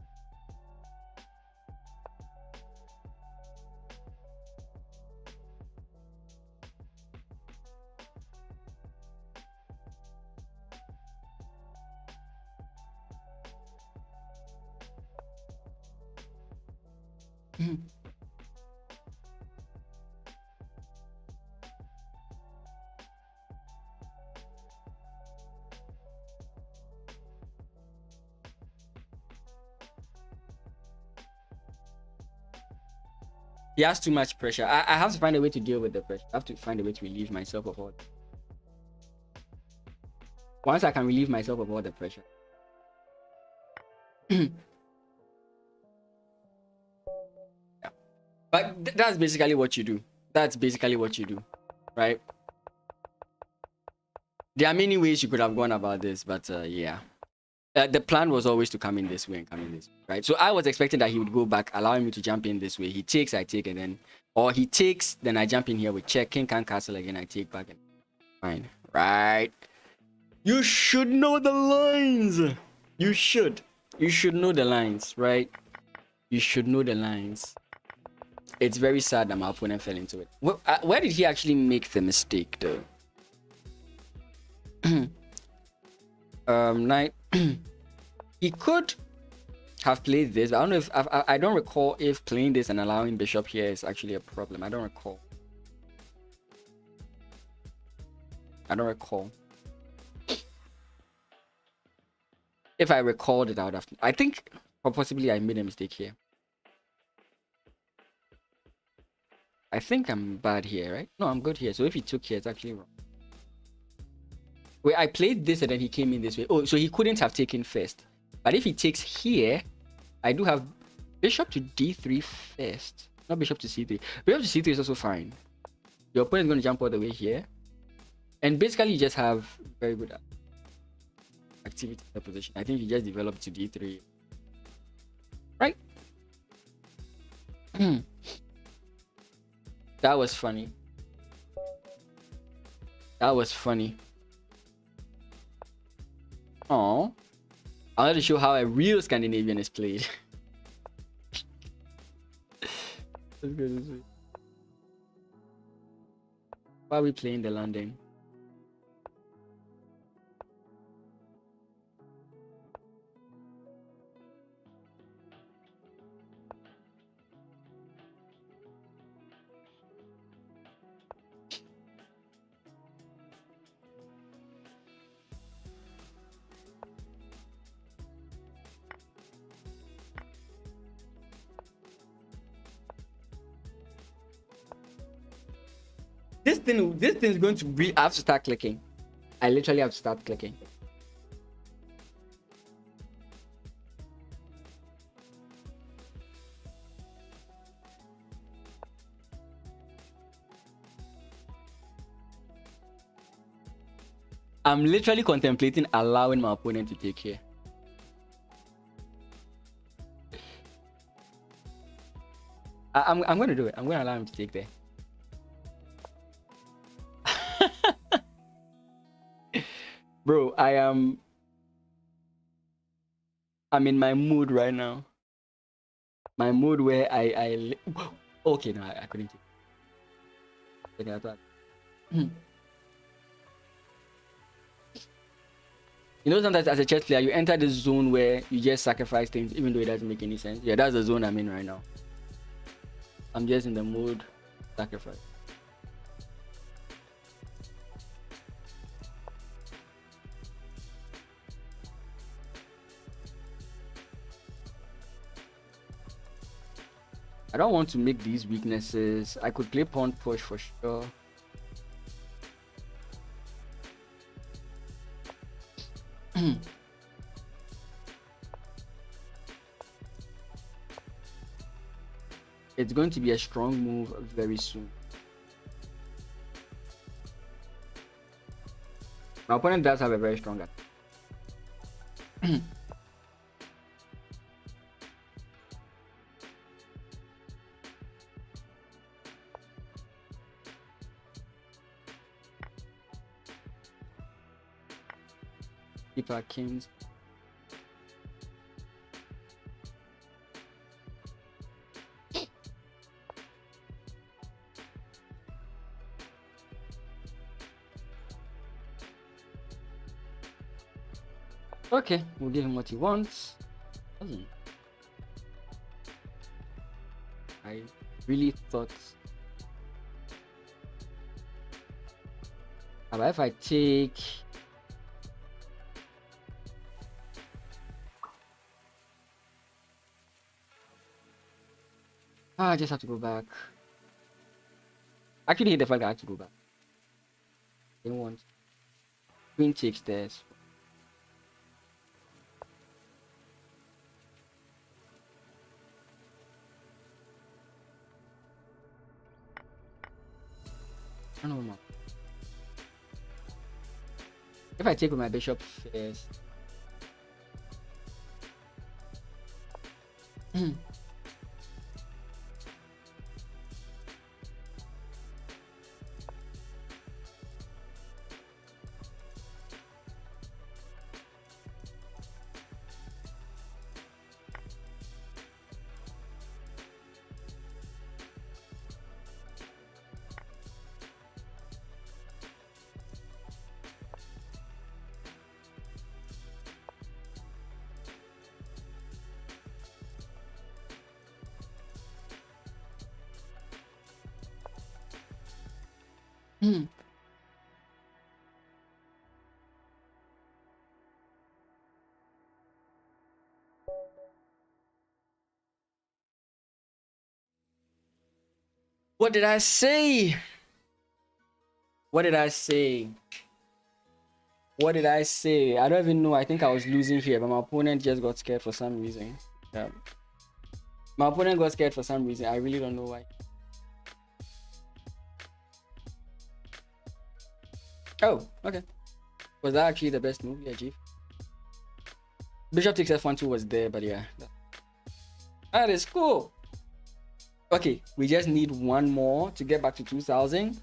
He has too much pressure. I have to find a way to deal with the pressure. I have to find a way to relieve myself of all. Once I can relieve myself of all the pressure. Yeah. But that's basically what you do. That's basically what you do, right? There are many ways you could have gone about this, but yeah. The plan was always to come in this way and come in this way, right? So I was expecting that he would go back, allowing me to jump in this way. He takes, I take, and then, or he takes, then I jump in here with check. King can't castle again. I take back and fine, right? You should know the lines. You should know the lines, right? You should know the lines. It's very sad that my opponent fell into it. Where did he actually make the mistake, though? Knight. He could have played this, but I don't know if I don't recall if playing this and allowing bishop here is actually a problem. I don't recall. If I recalled it, I would have. I think possibly I made a mistake here. I think I'm bad here, right? No, I'm good here. So if he took here, it's actually wrong. Wait, I played this and then he came in this way. Oh, so he couldn't have taken first. But if he takes here, I do have bishop to d3 first. Not bishop to c3. Bishop to c3 is also fine. Your opponent is going to jump all the way here. And basically, you just have very good activity in the position. I think you just develop to d3. Right? That was funny. That was funny. Oh, I wanted to show how a real Scandinavian is played. Let's go this way. Why are we playing the landing? This thing is going to be. I have to start clicking. I literally have to start clicking. I'm literally contemplating allowing my opponent to take here. I'm going to do it. I'm going to allow him to take there. Bro, I'm in my mood right now. My mood where okay, no, I couldn't take it. You know, sometimes as a chess player, you enter this zone where you just sacrifice things even though it doesn't make any sense. Yeah, that's the zone I'm in right now. I'm just in the mood sacrifice. I don't want to make these weaknesses. I could play pawn push for sure. It's going to be a strong move very soon. My opponent does have a very strong attack. Keep our kings. Okay, we'll give him what he wants. I really thought. How about if I take? I just have to go back. Actually, hate the fact that I have to go back. Didn't want. Queen takes this. I don't know. If I take with my bishop first. What did I say? What did I say? What did I say? I don't even know. I think I was losing here, but my opponent just got scared for some reason. Yeah. My opponent got scared for some reason. I really don't know why. Oh, okay. Was that actually the best move? Yeah, Chief. Bishop takes f1 2 was there, but yeah. That is cool. Okay, we just need one more to get back to 2000.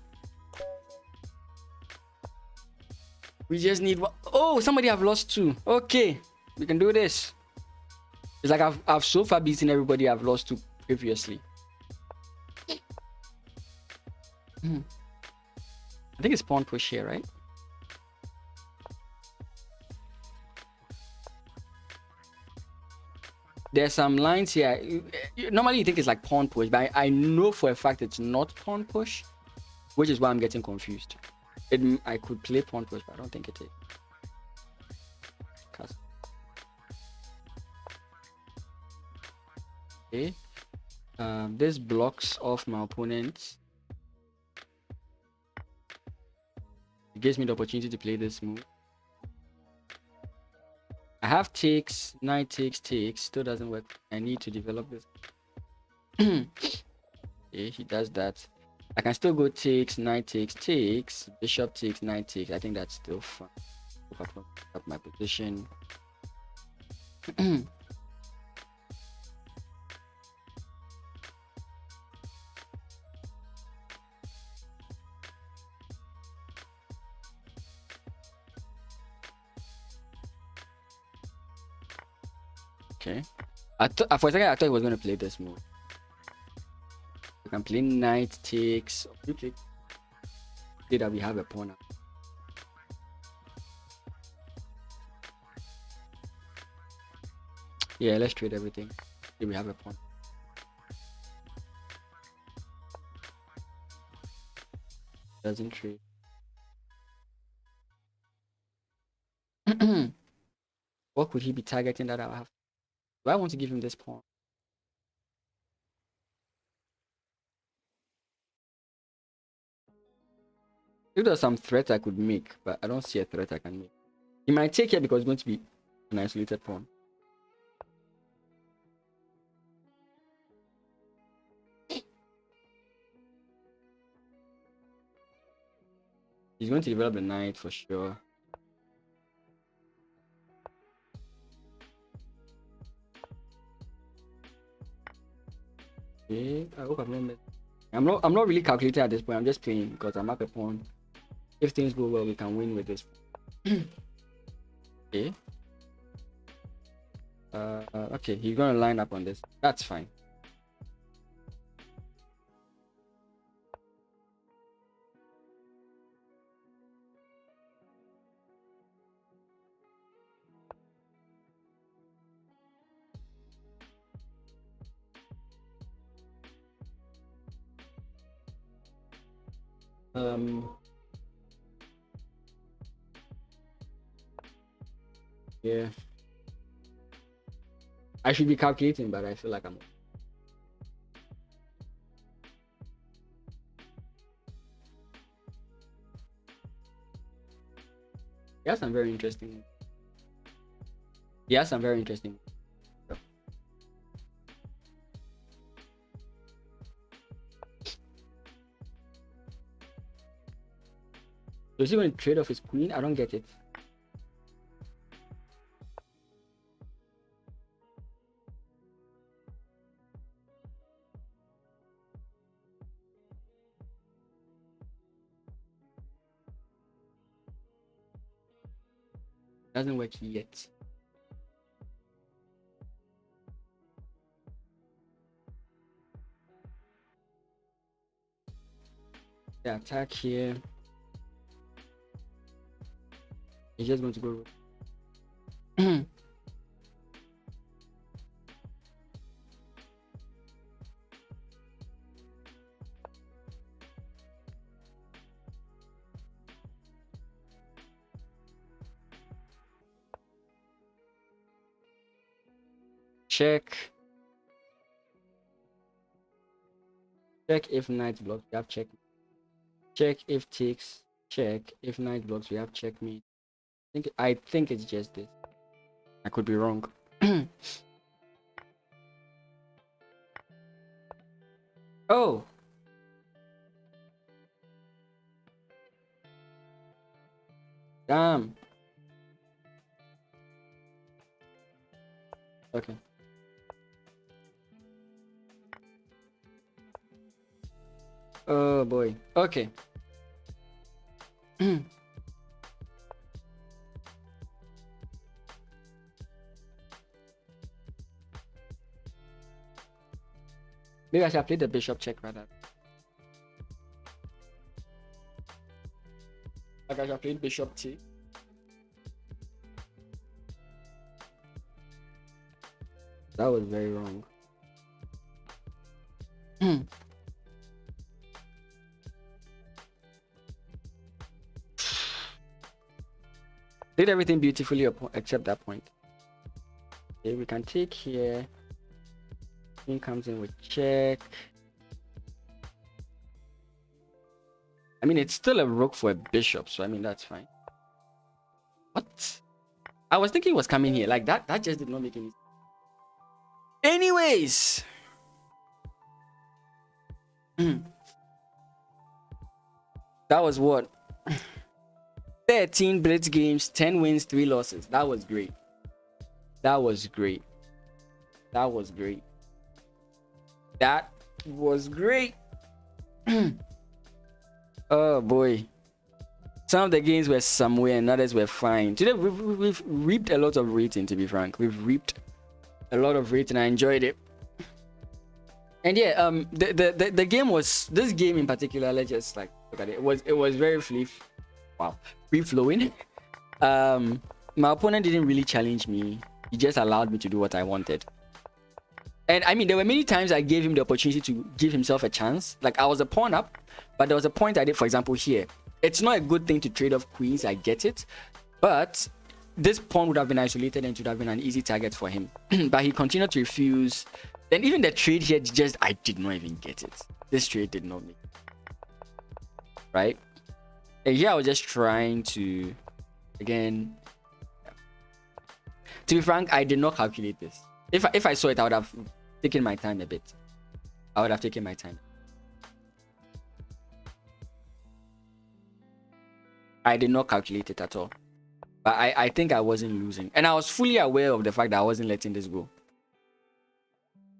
We just need one. Oh, somebody have lost 2. Okay, we can do this. It's like I've so far beaten everybody I've lost to previously. I think it's pawn push here, right? There's some lines here. Normally you think it's like pawn push, but I know for a fact it's not pawn push, which is why I'm getting confused. I could play pawn push, but I don't think it is. Okay. This blocks off my opponent. It gives me the opportunity to play this move. I have takes, knight takes, still doesn't work. I need to develop this. Okay, he does that. I can still go takes, knight takes, bishop takes, knight takes. I think that's still fun. Up my position. Okay. For a second I thought he was going to play this move. We can play knight takes. Okay. See that we have a pawn. Yeah, let's trade everything. See, we have a pawn. Doesn't trade. What could he be targeting that I have? Do I want to give him this pawn? If there's some threat I could make, but I don't see a threat I can make. He might take here because it's going to be an isolated pawn. He's going to develop the knight for sure. Okay, I hope I'm not really calculating at this point. I'm just playing because I'm up a pawn. If things go well, we can win with this. Okay. Okay, he's gonna line up on this. That's fine. Yeah. I should be calculating, but I feel like I'm. Yeah, some very interesting. Yeah, some very interesting. So is he going to trade off his queen? I don't get it. Doesn't work yet. The attack here. He's just going to go. Check. Check if knight blocks. We have check. Check if takes. Check if knight blocks. We have checkmate. I think it's just this. I could be wrong. Oh. Damn. Okay. Oh boy. Okay. Maybe I should play the bishop check rather. Like I should play bishop t. That was very wrong. Did everything beautifully except that point. Okay, we can take here. King comes in with check. I mean, it's still a rook for a bishop, so I mean that's fine. What? I was thinking it was coming here. Like that just did not make any sense. Anyways. That was what? 13 blitz games, 10 wins, 3 losses. That was great. That was great. That was great. That was great. Oh boy. Some of the games were somewhere and others were fine. Today we've reaped a lot of rating, to be frank. We've reaped a lot of rating. I enjoyed it. And yeah, the game was, this game in particular, let's just like look at it. It was very free flowing. My opponent didn't really challenge me. He just allowed me to do what I wanted. And I mean, there were many times I gave him the opportunity to give himself a chance. Like I was a pawn up, but there was a point I did, for example, here. It's not a good thing to trade off queens, I get it. But this pawn would have been isolated and it would have been an easy target for him. But he continued to refuse. Then even the trade here, just, I did not even get it. This trade did not make it. Right? And here I was just trying to, again, to be frank, I did not calculate this. If I saw it, I would have taken my time a bit. I would have taken my time. I did not calculate it at all. But I think I wasn't losing. And I was fully aware of the fact that I wasn't letting this go.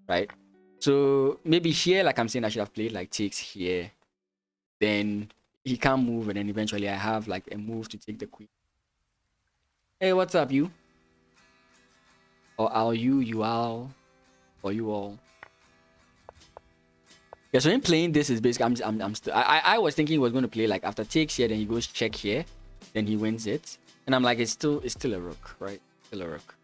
Right? So maybe here, like I'm saying, I should have played like takes here. Then he can't move, and then eventually I have like a move to take the queen. Hey, what's up, you? Or are you all, or you all? Yeah, so in playing this is basically I'm still I was thinking he was going to play like after takes here, then he goes check here, then he wins it, and I'm like it's still a rook, right? Still a rook.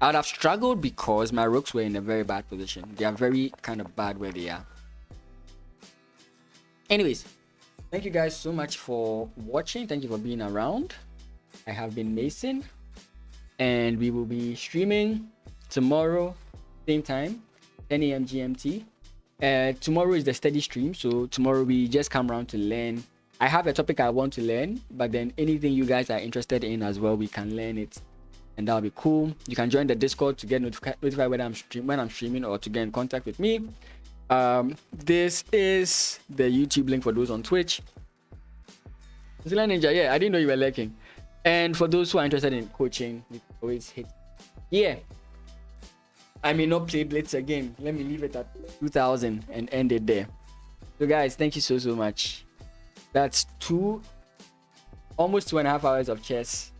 I would have struggled because my rooks were in a very bad position. They are very kind of bad where they are. Anyways, thank you guys so much for watching. Thank you for being around. I have been Mason, and we will be streaming tomorrow, same time, 10 a.m. GMT. Tomorrow is the study stream, so tomorrow we just come around to learn. I have a topic I want to learn, but then anything you guys are interested in as well, we can learn it, and that'll be cool. You can join the Discord to get notified when I'm streaming, or to get in contact with me. This is the YouTube link for those on Twitch. Zilla Ninja, yeah, I didn't know you were lurking. And for those who are interested in coaching, we always hit. Yeah, I may not play blitz again. Let me leave it at 2000 and end it there. So guys, thank you so much. That's almost 2.5 hours of chess.